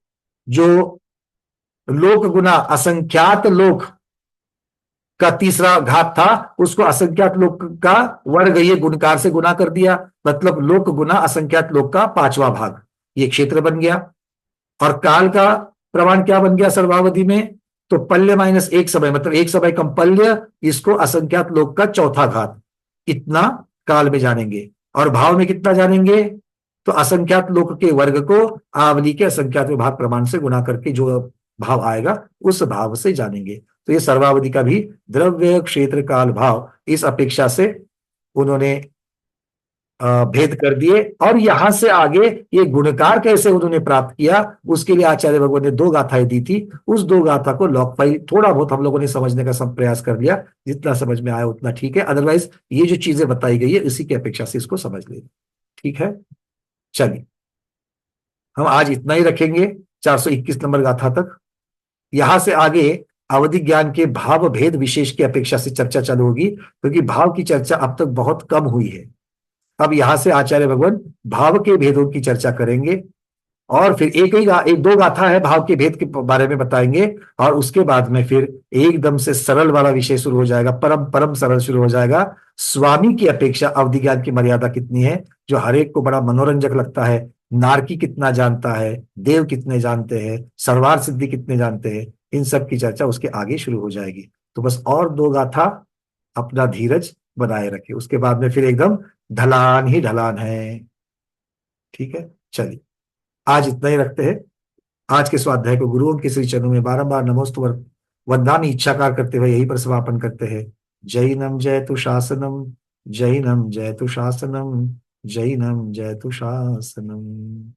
जो लोक गुना असंख्यात लोक का तीसरा घात था, उसको असंख्यात लोक का वर्ग ये गुणकार से गुना कर दिया, मतलब लोक गुना असंख्यात लोक का 5वां भाग, ये क्षेत्र बन गया। और काल का प्रमाण क्या बन गया सर्वावधि में? तो पल्य माइनस एक समय, मतलब एक समय कम पल्य, इसको असंख्यात लोक का चौथा घात, इतना काल में जानेंगे। और भाव में कितना जानेंगे? तो असंख्यात लोक के वर्ग को आवली के असंख्यात विभाग प्रमाण से गुना करके जो भाव आएगा उस भाव से जानेंगे। तो ये सर्वावधि का भी द्रव्य क्षेत्र काल भाव इस अपेक्षा से उन्होंने भेद कर दिए। और यहां से आगे ये गुणकार कैसे उन्होंने प्राप्त किया, उसके लिए आचार्य भगवान ने 2 गाथाएं दी थी। उस 2 गाथा को लॉक फाइल थोड़ा बहुत हम लोगों ने समझने का सब प्रयास कर लिया, जितना समझ में आया उतना ठीक है, अदरवाइज ये जो चीजें बताई गई है इसी की अपेक्षा से इसको समझ लेना, ठीक है। चलिए हम आज इतना ही रखेंगे 421 नंबर गाथा तक। यहां से आगे अवधि ज्ञान के भाव भेद विशेष की अपेक्षा से चर्चा चालू होगी, क्योंकि भाव की चर्चा अब तक बहुत कम हुई है। अब यहां से आचार्य भगवान भाव के भेदों की चर्चा करेंगे, और फिर एक 2 गाथा है भाव के भेद के बारे में बताएंगे, और उसके बाद में फिर एकदम से सरल वाला विषय शुरू हो जाएगा, परम परम सरल शुरू हो जाएगा। स्वामी की अपेक्षा अवधि ज्ञान की मर्यादा कितनी है, जो हर एक को बड़ा मनोरंजक लगता है। नारकी कितना जानता है, देव कितने जानते हैं, सर्वार सिद्धि कितने जानते हैं, इन सब की चर्चा उसके आगे शुरू हो जाएगी। तो बस और 2 गाथा अपना धीरज बनाए रखे, उसके बाद में फिर एकदम ढलान ही ढलान है, ठीक है। चलिए आज इतना ही रखते हैं। आज के स्वाध्याय को गुरुओं के श्री चरणों में बारंबार नमोस्तु वंदनामि इच्छाकार करते हुए यही पर समापन करते हैं। जैनम जयतु शासनम, जैनम जयतु शासनम, जैनम जयतु शासनम।